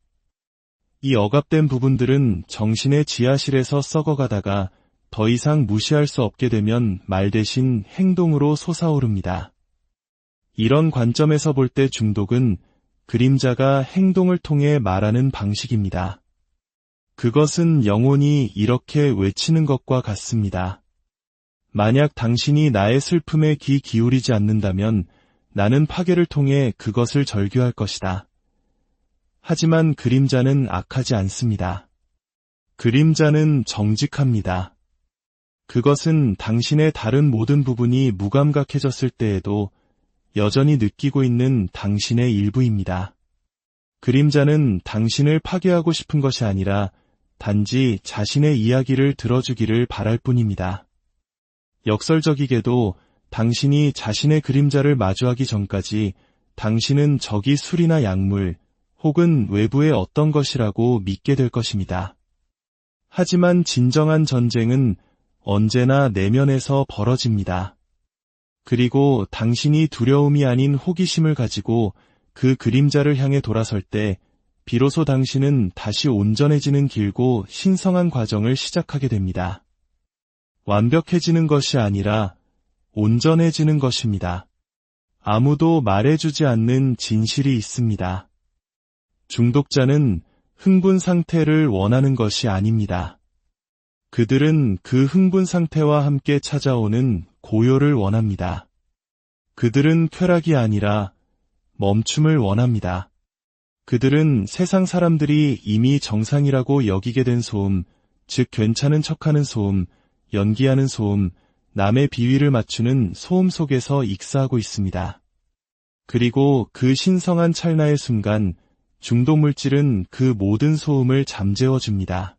이 억압된 부분들은 정신의 지하실에서 썩어가다가 더 이상 무시할 수 없게 되면 말 대신 행동으로 솟아오릅니다. 이런 관점에서 볼 때 중독은 그림자가 행동을 통해 말하는 방식입니다. 그것은 영혼이 이렇게 외치는 것과 같습니다. 만약 당신이 나의 슬픔에 귀 기울이지 않는다면 나는 파괴를 통해 그것을 절규할 것이다. 하지만 그림자는 악하지 않습니다. 그림자는 정직합니다. 그것은 당신의 다른 모든 부분이 무감각해졌을 때에도 여전히 느끼고 있는 당신의 일부입니다. 그림자는 당신을 파괴하고 싶은 것이 아니라 단지 자신의 이야기를 들어주기를 바랄 뿐입니다. 역설적이게도 당신이 자신의 그림자를 마주하기 전까지 당신은 적이 술이나 약물 혹은 외부의 어떤 것이라고 믿게 될 것입니다. 하지만 진정한 전쟁은 언제나 내면에서 벌어집니다. 그리고 당신이 두려움이 아닌 호기심을 가지고 그 그림자를 향해 돌아설 때 비로소 당신은 다시 온전해지는 길고 신성한 과정을 시작하게 됩니다. 완벽해지는 것이 아니라 온전해지는 것입니다. 아무도 말해주지 않는 진실이 있습니다. 중독자는 흥분 상태를 원하는 것이 아닙니다. 그들은 그 흥분 상태와 함께 찾아오는 고요를 원합니다. 그들은 쾌락이 아니라 멈춤을 원합니다. 그들은 세상 사람들이 이미 정상이라고 여기게 된 소음, 즉 괜찮은 척하는 소음, 연기하는 소음, 남의 비위를 맞추는 소음 속에서 익사하고 있습니다. 그리고 그 신성한 찰나의 순간 중독물질은 그 모든 소음을 잠재워줍니다.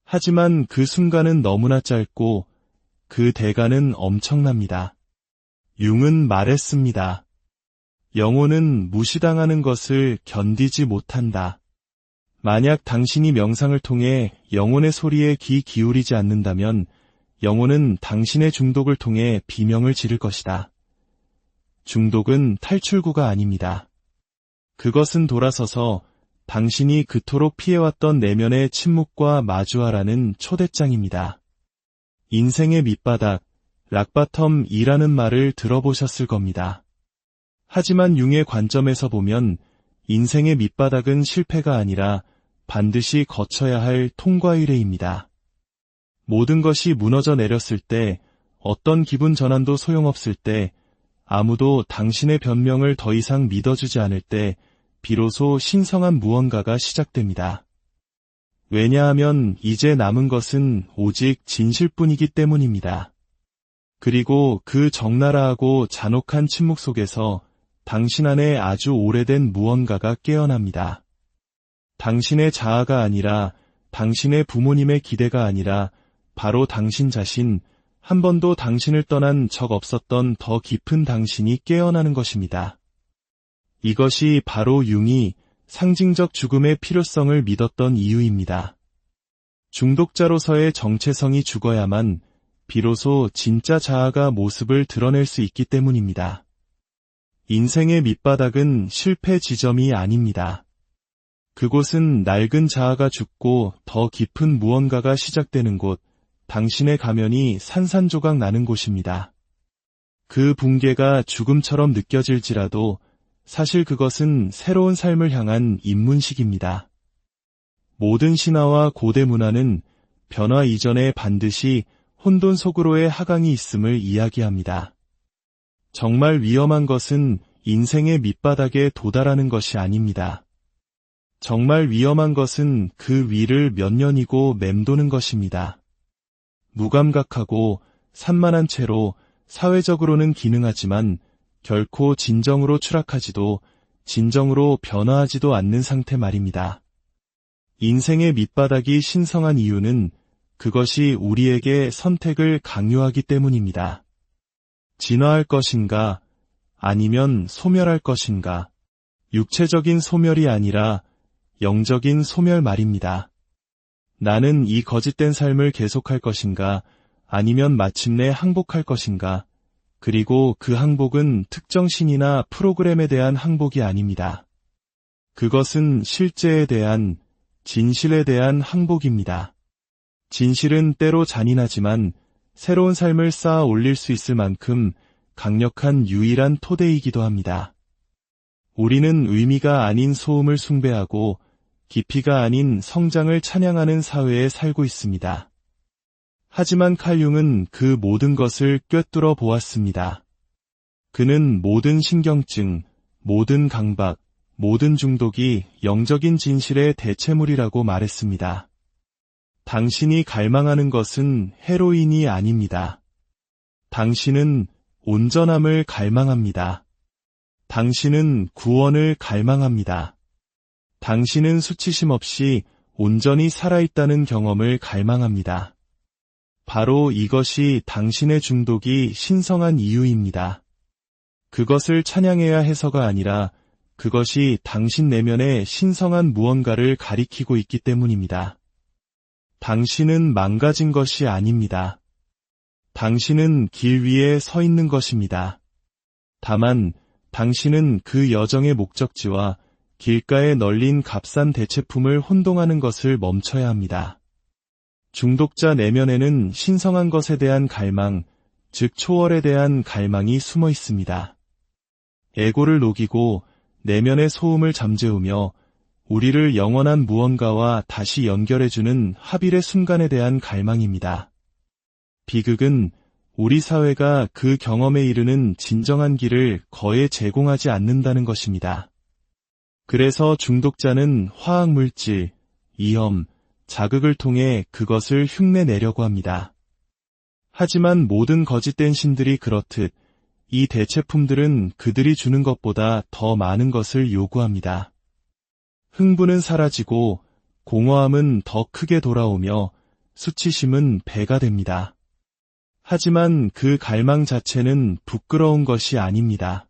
하지만 그 순간은 너무나 짧고 그 대가는 엄청납니다. 융은 말했습니다. 영혼은 무시당하는 것을 견디지 못한다. 만약 당신이 명상을 통해 영혼의 소리에 귀 기울이지 않는다면 영혼은 당신의 중독을 통해 비명을 지를 것이다. 중독은 탈출구가 아닙니다. 그것은 돌아서서 당신이 그토록 피해왔던 내면의 침묵과 마주하라는 초대장입니다. 인생의 밑바닥, 락바텀이라는 말을 들어보셨을 겁니다. 하지만 융의 관점에서 보면 인생의 밑바닥은 실패가 아니라 반드시 거쳐야 할 통과 의례입니다. 모든 것이 무너져 내렸을 때, 어떤 기분 전환도 소용없을 때, 아무도 당신의 변명을 더 이상 믿어주지 않을 때 비로소 신성한 무언가가 시작됩니다. 왜냐하면 이제 남은 것은 오직 진실뿐이기 때문입니다. 그리고 그 적나라하고 잔혹한 침묵 속에서 당신 안에 아주 오래된 무언가가 깨어납니다. 당신의 자아가 아니라 당신의 부모님의 기대가 아니라 바로 당신 자신, 한 번도 당신을 떠난 적 없었던 더 깊은 당신이 깨어나는 것입니다. 이것이 바로 융이 상징적 죽음의 필요성을 믿었던 이유입니다. 중독자로서의 정체성이 죽어야만 비로소 진짜 자아가 모습을 드러낼 수 있기 때문입니다. 인생의 밑바닥은 실패 지점이 아닙니다. 그곳은 낡은 자아가 죽고 더 깊은 무언가가 시작되는 곳, 당신의 가면이 산산조각 나는 곳입니다. 그 붕괴가 죽음처럼 느껴질지라도 사실 그것은 새로운 삶을 향한 입문식입니다. 모든 신화와 고대 문화는 변화 이전에 반드시 혼돈 속으로의 하강이 있음을 이야기합니다. 정말 위험한 것은 인생의 밑바닥에 도달하는 것이 아닙니다. 정말 위험한 것은 그 위를 몇 년이고 맴도는 것입니다. 무감각하고 산만한 채로 사회적으로는 기능하지만 결코 진정으로 추락하지도 진정으로 변화하지도 않는 상태 말입니다. 인생의 밑바닥이 신성한 이유는 그것이 우리에게 선택을 강요하기 때문입니다. 진화할 것인가, 아니면 소멸할 것인가. 육체적인 소멸이 아니라 영적인 소멸 말입니다. 나는 이 거짓된 삶을 계속할 것인가, 아니면 마침내 항복할 것인가. 그리고 그 항복은 특정 신이나 프로그램에 대한 항복이 아닙니다. 그것은 실제에 대한, 진실에 대한 항복입니다. 진실은 때로 잔인하지만 새로운 삶을 쌓아 올릴 수 있을 만큼 강력한 유일한 토대이기도 합니다. 우리는 의미가 아닌 소음을 숭배하고 깊이가 아닌 성장을 찬양하는 사회에 살고 있습니다. 하지만 칼융은 그 모든 것을 꿰뚫어 보았습니다. 그는 모든 신경증, 모든 강박, 모든 중독이 영적인 진실의 대체물이라고 말했습니다. 당신이 갈망하는 것은 헤로인이 아닙니다. 당신은 온전함을 갈망합니다. 당신은 구원을 갈망합니다. 당신은 수치심 없이 온전히 살아있다는 경험을 갈망합니다. 바로 이것이 당신의 중독이 신성한 이유입니다. 그것을 찬양해야 해서가 아니라 그것이 당신 내면의 신성한 무언가를 가리키고 있기 때문입니다. 당신은 망가진 것이 아닙니다. 당신은 길 위에 서 있는 것입니다. 다만 당신은 그 여정의 목적지와 길가에 널린 값싼 대체품을 혼동하는 것을 멈춰야 합니다. 중독자 내면에는 신성한 것에 대한 갈망, 즉 초월에 대한 갈망이 숨어 있습니다. 에고를 녹이고 내면의 소음을 잠재우며 우리를 영원한 무언가와 다시 연결해주는 합일의 순간에 대한 갈망입니다. 비극은 우리 사회가 그 경험에 이르는 진정한 길을 거에 제공하지 않는다는 것입니다. 그래서 중독자는 화학물질, 위험, 자극을 통해 그것을 흉내내려고 합니다. 하지만 모든 거짓된 신들이 그렇듯 이 대체품들은 그들이 주는 것보다 더 많은 것을 요구합니다. 흥분은 사라지고 공허함은 더 크게 돌아오며 수치심은 배가 됩니다. 하지만 그 갈망 자체는 부끄러운 것이 아닙니다.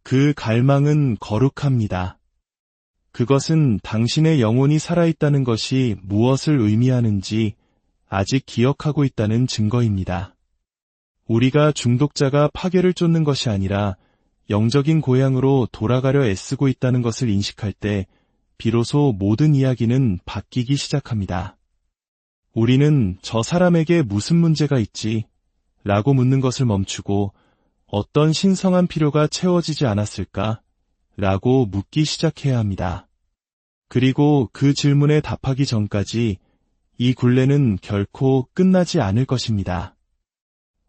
그 갈망은 거룩합니다. 그것은 당신의 영혼이 살아있다는 것이 무엇을 의미하는지 아직 기억하고 있다는 증거입니다. 우리가 중독자가 파괴를 쫓는 것이 아니라 영적인 고향으로 돌아가려 애쓰고 있다는 것을 인식할 때 비로소 모든 이야기는 바뀌기 시작합니다. 우리는 저 사람에게 무슨 문제가 있지? 라고 묻는 것을 멈추고 어떤 신성한 필요가 채워지지 않았을까? 라고 묻기 시작해야 합니다. 그리고 그 질문에 답하기 전까지 이 굴레는 결코 끝나지 않을 것입니다.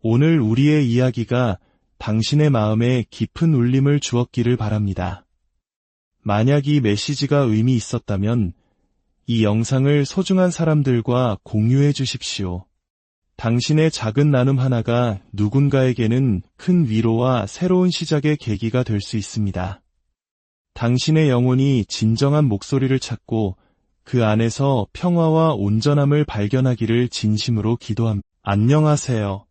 오늘 우리의 이야기가 당신의 마음에 깊은 울림을 주었기를 바랍니다. 만약 이 메시지가 의미 있었다면 이 영상을 소중한 사람들과 공유해 주십시오. 당신의 작은 나눔 하나가 누군가에게는 큰 위로와 새로운 시작의 계기가 될 수 있습니다. 당신의 영혼이 진정한 목소리를 찾고 그 안에서 평화와 온전함을 발견하기를 진심으로 기도합니다. 안녕하세요.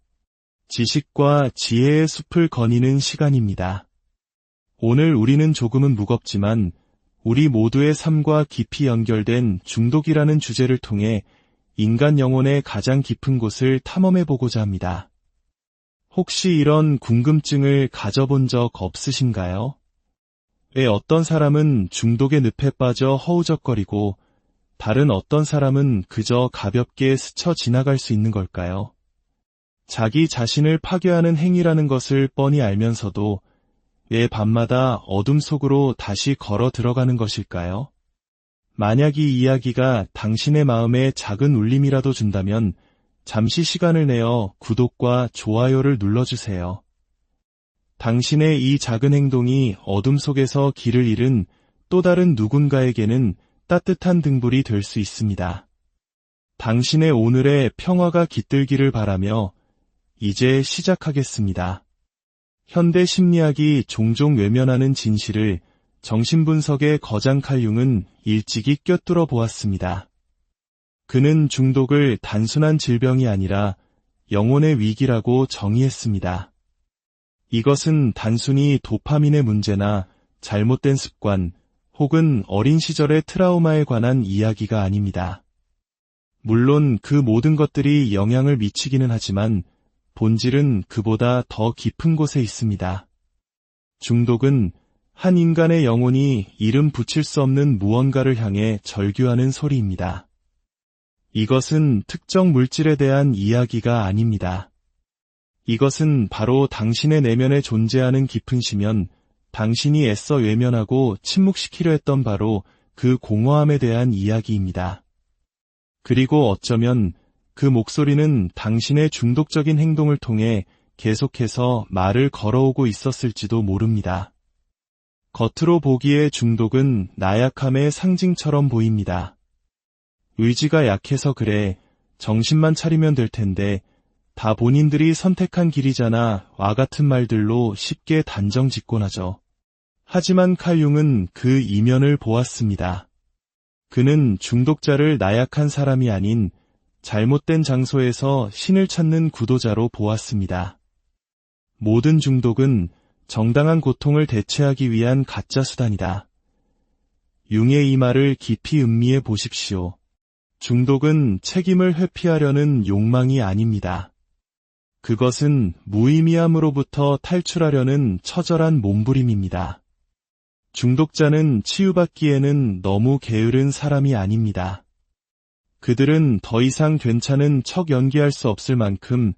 지식과 지혜의 숲을 거니는 시간입니다. 오늘 우리는 조금은 무겁지만 우리 모두의 삶과 깊이 연결된 중독이라는 주제를 통해 인간 영혼의 가장 깊은 곳을 탐험해보고자 합니다. 혹시 이런 궁금증을 가져본 적 없으신가요? 왜 어떤 사람은 중독의 늪에 빠져 허우적거리고 다른 어떤 사람은 그저 가볍게 스쳐 지나갈 수 있는 걸까요? 자기 자신을 파괴하는 행위라는 것을 뻔히 알면서도 왜 밤마다 어둠 속으로 다시 걸어 들어가는 것일까요? 만약 이 이야기가 당신의 마음에 작은 울림이라도 준다면 잠시 시간을 내어 구독과 좋아요를 눌러주세요. 당신의 이 작은 행동이 어둠 속에서 길을 잃은 또 다른 누군가에게는 따뜻한 등불이 될 수 있습니다. 당신의 오늘의 평화가 깃들기를 바라며 이제 시작하겠습니다. 현대 심리학이 종종 외면하는 진실을 정신분석의 거장 칼융은 일찍이 꿰뚫어 보았습니다. 그는 중독을 단순한 질병이 아니라 영혼의 위기라고 정의했습니다. 이것은 단순히 도파민의 문제나 잘못된 습관 혹은 어린 시절의 트라우마에 관한 이야기가 아닙니다. 물론 그 모든 것들이 영향을 미치기는 하지만 본질은 그보다 더 깊은 곳에 있습니다. 중독은 한 인간의 영혼이 이름 붙일 수 없는 무언가를 향해 절규하는 소리입니다. 이것은 특정 물질에 대한 이야기가 아닙니다. 이것은 바로 당신의 내면에 존재하는 깊은 심연, 당신이 애써 외면하고 침묵시키려 했던 바로 그 공허함에 대한 이야기입니다. 그리고 어쩌면 그 목소리는 당신의 중독적인 행동을 통해 계속해서 말을 걸어오고 있었을지도 모릅니다. 겉으로 보기에 중독은 나약함의 상징처럼 보입니다. 의지가 약해서 그래, 정신만 차리면 될 텐데, 다 본인들이 선택한 길이잖아 와 같은 말들로 쉽게 단정 짓곤 하죠. 하지만 칼 융은 그 이면을 보았습니다. 그는 중독자를 나약한 사람이 아닌 잘못된 장소에서 신을 찾는 구도자로 보았습니다. 모든 중독은 정당한 고통을 대체하기 위한 가짜 수단이다. 융의 이 말을 깊이 음미해 보십시오. 중독은 책임을 회피하려는 욕망이 아닙니다. 그것은 무의미함으로부터 탈출하려는 처절한 몸부림입니다. 중독자는 치유받기에는 너무 게으른 사람이 아닙니다. 그들은 더 이상 괜찮은 척 연기할 수 없을 만큼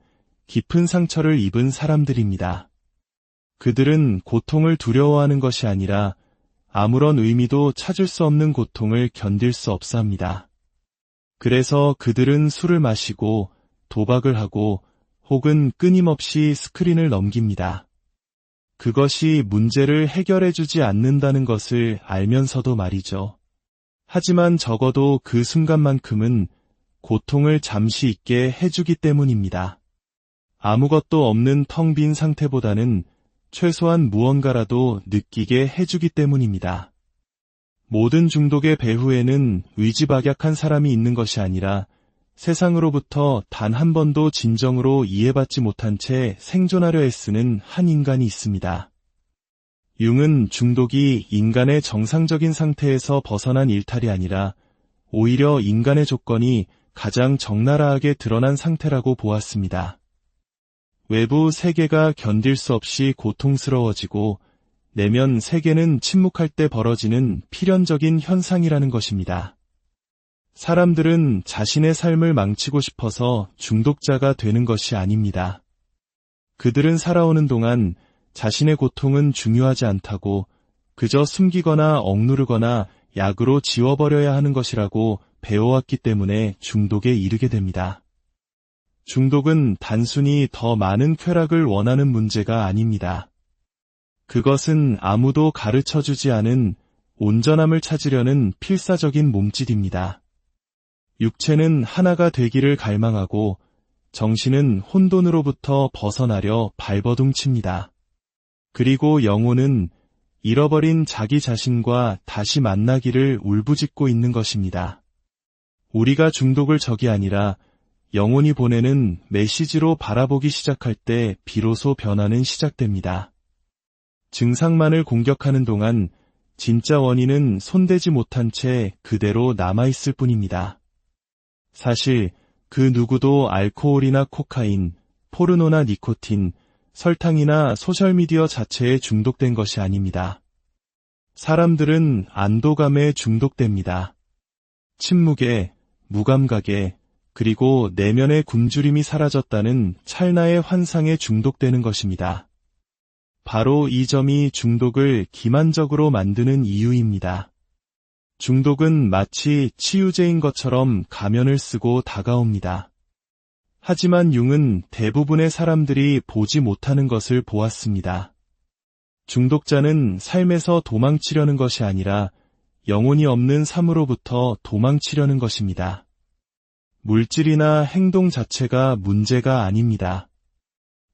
깊은 상처를 입은 사람들입니다. 그들은 고통을 두려워하는 것이 아니라 아무런 의미도 찾을 수 없는 고통을 견딜 수 없어 합니다. 그래서 그들은 술을 마시고 도박을 하고 혹은 끊임없이 스크린을 넘깁니다. 그것이 문제를 해결해주지 않는다는 것을 알면서도 말이죠. 하지만 적어도 그 순간만큼은 고통을 잠시 잊게 해주기 때문입니다. 아무것도 없는 텅 빈 상태보다는 최소한 무언가라도 느끼게 해주기 때문입니다. 모든 중독의 배후에는 의지박약한 사람이 있는 것이 아니라 세상으로부터 단 한 번도 진정으로 이해받지 못한 채 생존하려 애쓰는 한 인간이 있습니다. 융은 중독이 인간의 정상적인 상태에서 벗어난 일탈이 아니라 오히려 인간의 조건이 가장 적나라하게 드러난 상태라고 보았습니다. 외부 세계가 견딜 수 없이 고통스러워지고 내면 세계는 침묵할 때 벌어지는 필연적인 현상이라는 것입니다. 사람들은 자신의 삶을 망치고 싶어서 중독자가 되는 것이 아닙니다. 그들은 살아오는 동안 자신의 고통은 중요하지 않다고 그저 숨기거나 억누르거나 약으로 지워버려야 하는 것이라고 배워왔기 때문에 중독에 이르게 됩니다. 중독은 단순히 더 많은 쾌락을 원하는 문제가 아닙니다. 그것은 아무도 가르쳐주지 않은 온전함을 찾으려는 필사적인 몸짓입니다. 육체는 하나가 되기를 갈망하고 정신은 혼돈으로부터 벗어나려 발버둥칩니다. 그리고 영혼은 잃어버린 자기 자신과 다시 만나기를 울부짖고 있는 것입니다. 우리가 중독을 적이 아니라 영혼이 보내는 메시지로 바라보기 시작할 때 비로소 변화는 시작됩니다. 증상만을 공격하는 동안 진짜 원인은 손대지 못한 채 그대로 남아있을 뿐입니다. 사실 그 누구도 알코올이나 코카인, 포르노나 니코틴, 설탕이나 소셜미디어 자체에 중독된 것이 아닙니다. 사람들은 안도감에 중독됩니다. 침묵에, 무감각에, 그리고 내면의 굶주림이 사라졌다는 찰나의 환상에 중독되는 것입니다. 바로 이 점이 중독을 기만적으로 만드는 이유입니다. 중독은 마치 치유제인 것처럼 가면을 쓰고 다가옵니다. 하지만 융은 대부분의 사람들이 보지 못하는 것을 보았습니다. 중독자는 삶에서 도망치려는 것이 아니라 영혼이 없는 삶으로부터 도망치려는 것입니다. 물질이나 행동 자체가 문제가 아닙니다.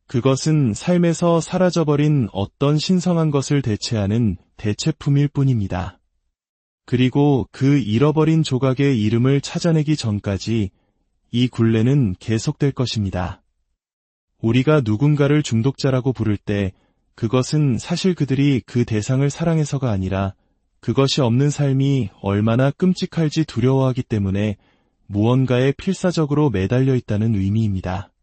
그것은 삶에서 사라져버린 어떤 신성한 것을 대체하는 대체품일 뿐입니다. 그리고 그 잃어버린 조각의 이름을 찾아내기 전까지 이 굴레는 계속될 것입니다. 우리가 누군가를 중독자라고 부를 때 그것은 사실 그들이 그 대상을 사랑해서가 아니라 그것이 없는 삶이 얼마나 끔찍할지 두려워하기 때문에 무언가에 필사적으로 매달려 있다는 의미입니다.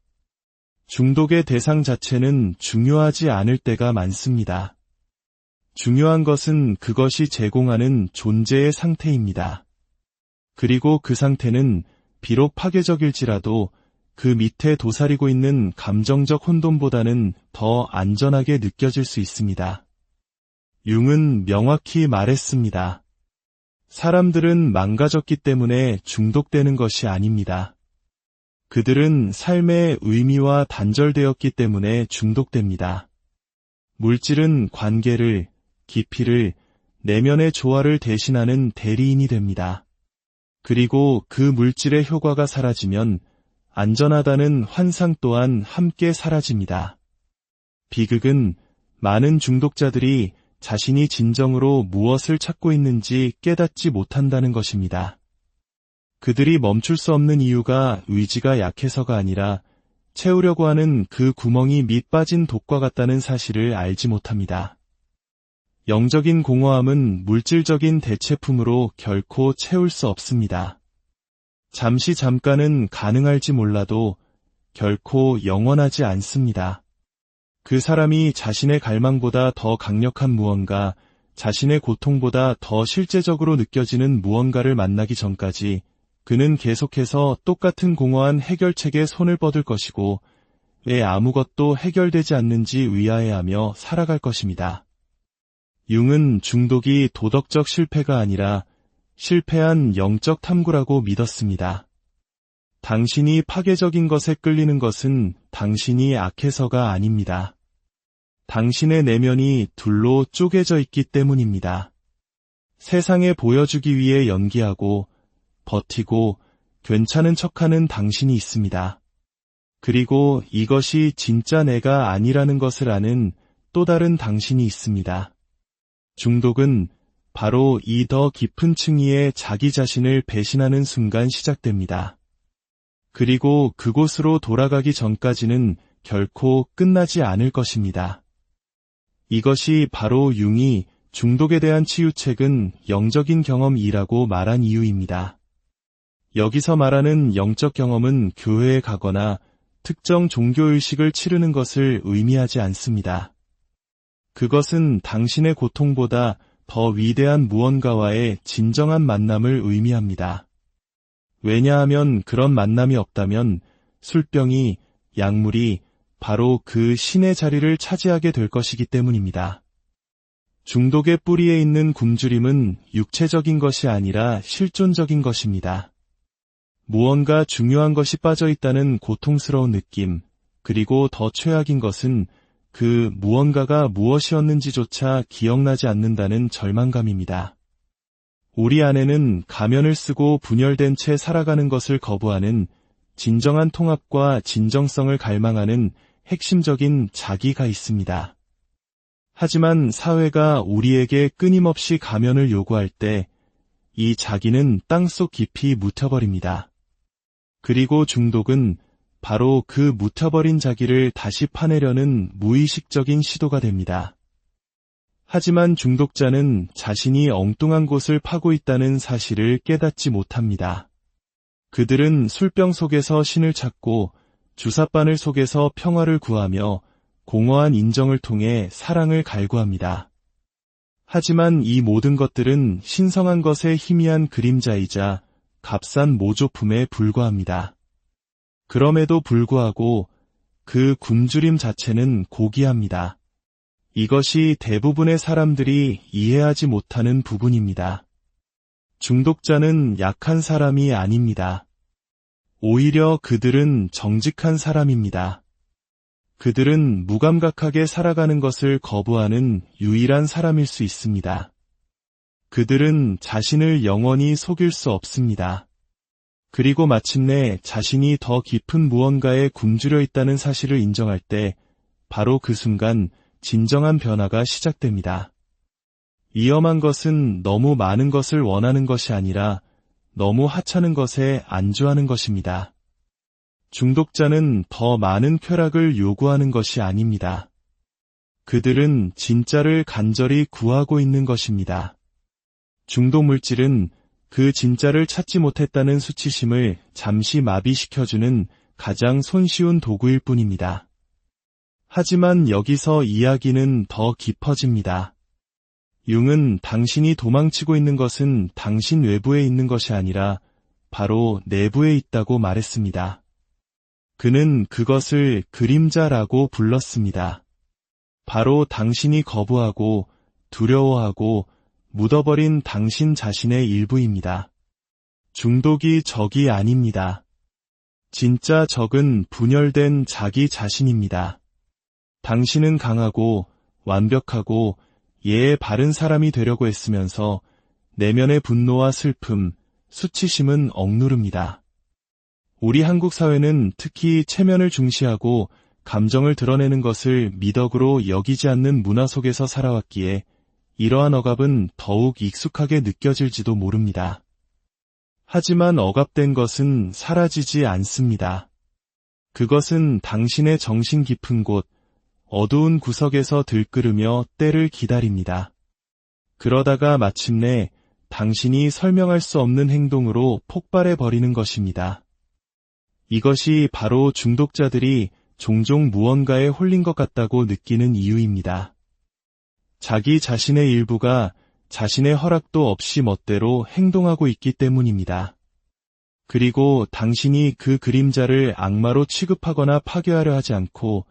중독의 대상 자체는 중요하지 않을 때가 많습니다. 중요한 것은 그것이 제공하는 존재의 상태입니다. 그리고 그 상태는 비록 파괴적일지라도 그 밑에 도사리고 있는 감정적 혼돈보다는 더 안전하게 느껴질 수 있습니다. 융은 명확히 말했습니다. 사람들은 망가졌기 때문에 중독되는 것이 아닙니다. 그들은 삶의 의미와 단절되었기 때문에 중독됩니다. 물질은 관계를, 깊이를, 내면의 조화를 대신하는 대리인이 됩니다. 그리고 그 물질의 효과가 사라지면 안전하다는 환상 또한 함께 사라집니다. 비극은 많은 중독자들이 자신이 진정으로 무엇을 찾고 있는지 깨닫지 못한다는 것입니다. 그들이 멈출 수 없는 이유가 의지가 약해서가 아니라 채우려고 하는 그 구멍이 밑 빠진 독과 같다는 사실을 알지 못합니다. 영적인 공허함은 물질적인 대체품으로 결코 채울 수 없습니다. 잠깐은 가능할지 몰라도 결코 영원하지 않습니다. 그 사람이 자신의 갈망보다 더 강력한 무언가, 자신의 고통보다 더 실제적으로 느껴지는 무언가를 만나기 전까지 그는 계속해서 똑같은 공허한 해결책에 손을 뻗을 것이고 왜 아무것도 해결되지 않는지 의아해하며 살아갈 것입니다. 융은 중독이 도덕적 실패가 아니라 실패한 영적 탐구라고 믿었습니다. 당신이 파괴적인 것에 끌리는 것은 당신이 악해서가 아닙니다. 당신의 내면이 둘로 쪼개져 있기 때문입니다. 세상에 보여주기 위해 연기하고 버티고 괜찮은 척하는 당신이 있습니다. 그리고 이것이 진짜 내가 아니라는 것을 아는 또 다른 당신이 있습니다. 중독은 바로 이 더 깊은 층위에 자기 자신을 배신하는 순간 시작됩니다. 그리고 그곳으로 돌아가기 전까지는 결코 끝나지 않을 것입니다. 이것이 바로 융이 중독에 대한 치유책은 영적인 경험이라고 말한 이유입니다. 여기서 말하는 영적 경험은 교회에 가거나 특정 종교의식을 치르는 것을 의미하지 않습니다. 그것은 당신의 고통보다 더 위대한 무언가와의 진정한 만남을 의미합니다. 왜냐하면 그런 만남이 없다면 술병이, 약물이 바로 그 신의 자리를 차지하게 될 것이기 때문입니다. 중독의 뿌리에 있는 굶주림은 육체적인 것이 아니라 실존적인 것입니다. 무언가 중요한 것이 빠져 있다는 고통스러운 느낌, 그리고 더 최악인 것은 그 무언가가 무엇이었는지조차 기억나지 않는다는 절망감입니다. 우리 안에는 가면을 쓰고 분열된 채 살아가는 것을 거부하는 진정한 통합과 진정성을 갈망하는 핵심적인 자기가 있습니다. 하지만 사회가 우리에게 끊임없이 가면을 요구할 때 이 자기는 땅속 깊이 묻혀버립니다. 그리고 중독은 바로 그 묻혀버린 자기를 다시 파내려는 무의식적인 시도가 됩니다. 하지만 중독자는 자신이 엉뚱한 곳을 파고 있다는 사실을 깨닫지 못합니다. 그들은 술병 속에서 신을 찾고 주사바늘 속에서 평화를 구하며 공허한 인정을 통해 사랑을 갈구합니다. 하지만 이 모든 것들은 신성한 것의 희미한 그림자이자 값싼 모조품에 불과합니다. 그럼에도 불구하고 그 굶주림 자체는 고귀합니다. 이것이 대부분의 사람들이 이해하지 못하는 부분입니다. 중독자는 약한 사람이 아닙니다. 오히려 그들은 정직한 사람입니다. 그들은 무감각하게 살아가는 것을 거부하는 유일한 사람일 수 있습니다. 그들은 자신을 영원히 속일 수 없습니다. 그리고 마침내 자신이 더 깊은 무언가에 굶주려 있다는 사실을 인정할 때 바로 그 순간 진정한 변화가 시작됩니다. 위험한 것은 너무 많은 것을 원하는 것이 아니라 너무 하찮은 것에 안주하는 것입니다. 중독자는 더 많은 쾌락을 요구하는 것이 아닙니다. 그들은 진짜를 간절히 구하고 있는 것입니다. 중독 물질은 그 진짜를 찾지 못했다는 수치심을 잠시 마비시켜주는 가장 손쉬운 도구일 뿐입니다. 하지만 여기서 이야기는 더 깊어집니다. 융은 당신이 도망치고 있는 것은 당신 외부에 있는 것이 아니라 바로 내부에 있다고 말했습니다. 그는 그것을 그림자라고 불렀습니다. 바로 당신이 거부하고 두려워하고 묻어버린 당신 자신의 일부입니다. 중독이 적이 아닙니다. 진짜 적은 분열된 자기 자신입니다. 당신은 강하고 완벽하고 예의 바른 사람이 되려고 애쓰면서 내면의 분노와 슬픔, 수치심은 억누릅니다. 우리 한국 사회는 특히 체면을 중시하고 감정을 드러내는 것을 미덕으로 여기지 않는 문화 속에서 살아왔기에 이러한 억압은 더욱 익숙하게 느껴질지도 모릅니다. 하지만 억압된 것은 사라지지 않습니다. 그것은 당신의 정신 깊은 곳, 어두운 구석에서 들끓으며 때를 기다립니다. 그러다가 마침내 당신이 설명할 수 없는 행동으로 폭발해버리는 것입니다. 이것이 바로 중독자들이 종종 무언가에 홀린 것 같다고 느끼는 이유입니다. 자기 자신의 일부가 자신의 허락도 없이 멋대로 행동하고 있기 때문입니다. 그리고 당신이 그 그림자를 악마로 취급하거나 파괴하려 하지 않고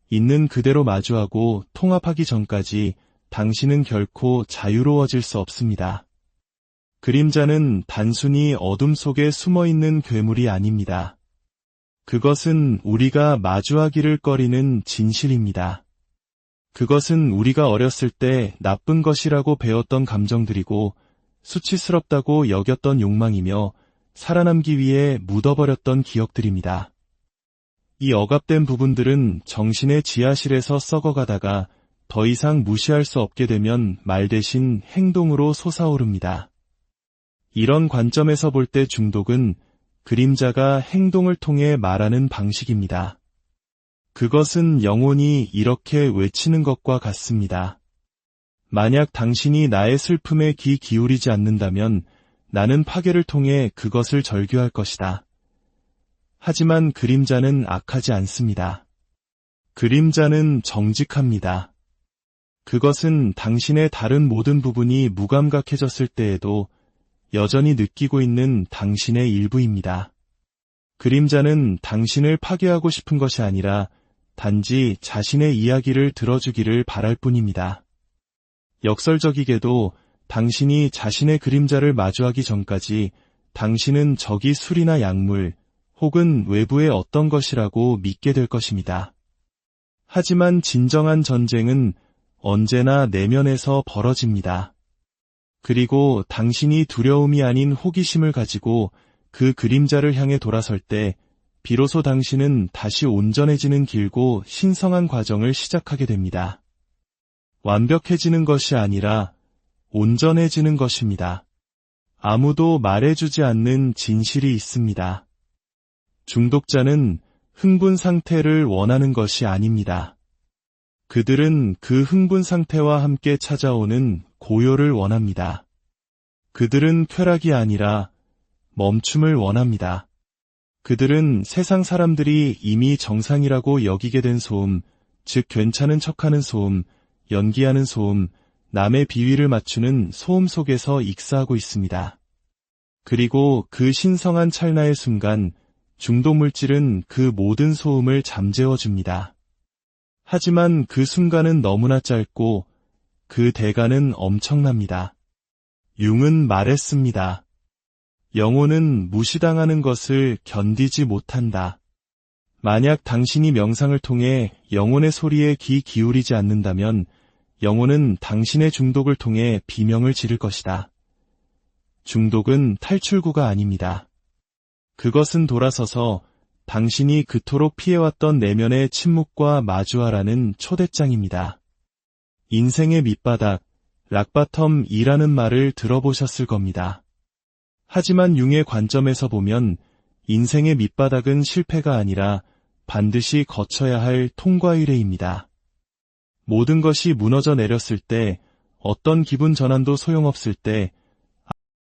있는 그대로 마주하고 통합하기 전까지 당신은 결코 자유로워질 수 없습니다. 그림자는 단순히 어둠 속에 숨어있는 괴물이 아닙니다. 그것은 우리가 마주하기를 꺼리는 진실입니다. 그것은 우리가 어렸을 때 나쁜 것이라고 배웠던 감정들이고 수치스럽다고 여겼던 욕망이며 살아남기 위해 묻어버렸던 기억들입니다. 이 억압된 부분들은 정신의 지하실에서 썩어가다가 더 이상 무시할 수 없게 되면 말 대신 행동으로 솟아오릅니다. 이런 관점에서 볼 때 중독은 그림자가 행동을 통해 말하는 방식입니다. 그것은 영혼이 이렇게 외치는 것과 같습니다. 만약 당신이 나의 슬픔에 귀 기울이지 않는다면 나는 파괴를 통해 그것을 절규할 것이다. 하지만 그림자는 악하지 않습니다. 그림자는 정직합니다. 그것은 당신의 다른 모든 부분이 무감각해졌을 때에도 여전히 느끼고 있는 당신의 일부입니다. 그림자는 당신을 파괴하고 싶은 것이 아니라 단지 자신의 이야기를 들어주기를 바랄 뿐입니다. 역설적이게도 당신이 자신의 그림자를 마주하기 전까지 당신은 적이 술이나 약물 혹은 외부의 어떤 것이라고 믿게 될 것입니다. 하지만 진정한 전쟁은 언제나 내면에서 벌어집니다. 그리고 당신이 두려움이 아닌 호기심을 가지고 그 그림자를 향해 돌아설 때 비로소 당신은 다시 온전해지는 길고 신성한 과정을 시작하게 됩니다. 완벽해지는 것이 아니라 온전해지는 것입니다. 아무도 말해주지 않는 진실이 있습니다. 중독자는 흥분 상태를 원하는 것이 아닙니다. 그들은 그 흥분 상태와 함께 찾아오는 고요를 원합니다. 그들은 쾌락이 아니라 멈춤을 원합니다. 그들은 세상 사람들이 이미 정상이라고 여기게 된 소음, 즉 괜찮은 척하는 소음, 연기하는 소음, 남의 비위를 맞추는 소음 속에서 익사하고 있습니다. 그리고 그 신성한 찰나의 순간 중독물질은 그 모든 소음을 잠재워줍니다. 하지만 그 순간은 너무나 짧고 그 대가는 엄청납니다. 융은 말했습니다. 영혼은 무시당하는 것을 견디지 못한다. 만약 당신이 명상을 통해 영혼의 소리에 귀 기울이지 않는다면 영혼은 당신의 중독을 통해 비명을 지를 것이다. 중독은 탈출구가 아닙니다. 그것은 돌아서서 당신이 그토록 피해왔던 내면의 침묵과 마주하라는 초대장입니다. 인생의 밑바닥, 락바텀이라는 말을 들어보셨을 겁니다. 하지만 융의 관점에서 보면 인생의 밑바닥은 실패가 아니라 반드시 거쳐야 할 통과의례입니다. 모든 것이 무너져 내렸을 때, 어떤 기분 전환도 소용없을 때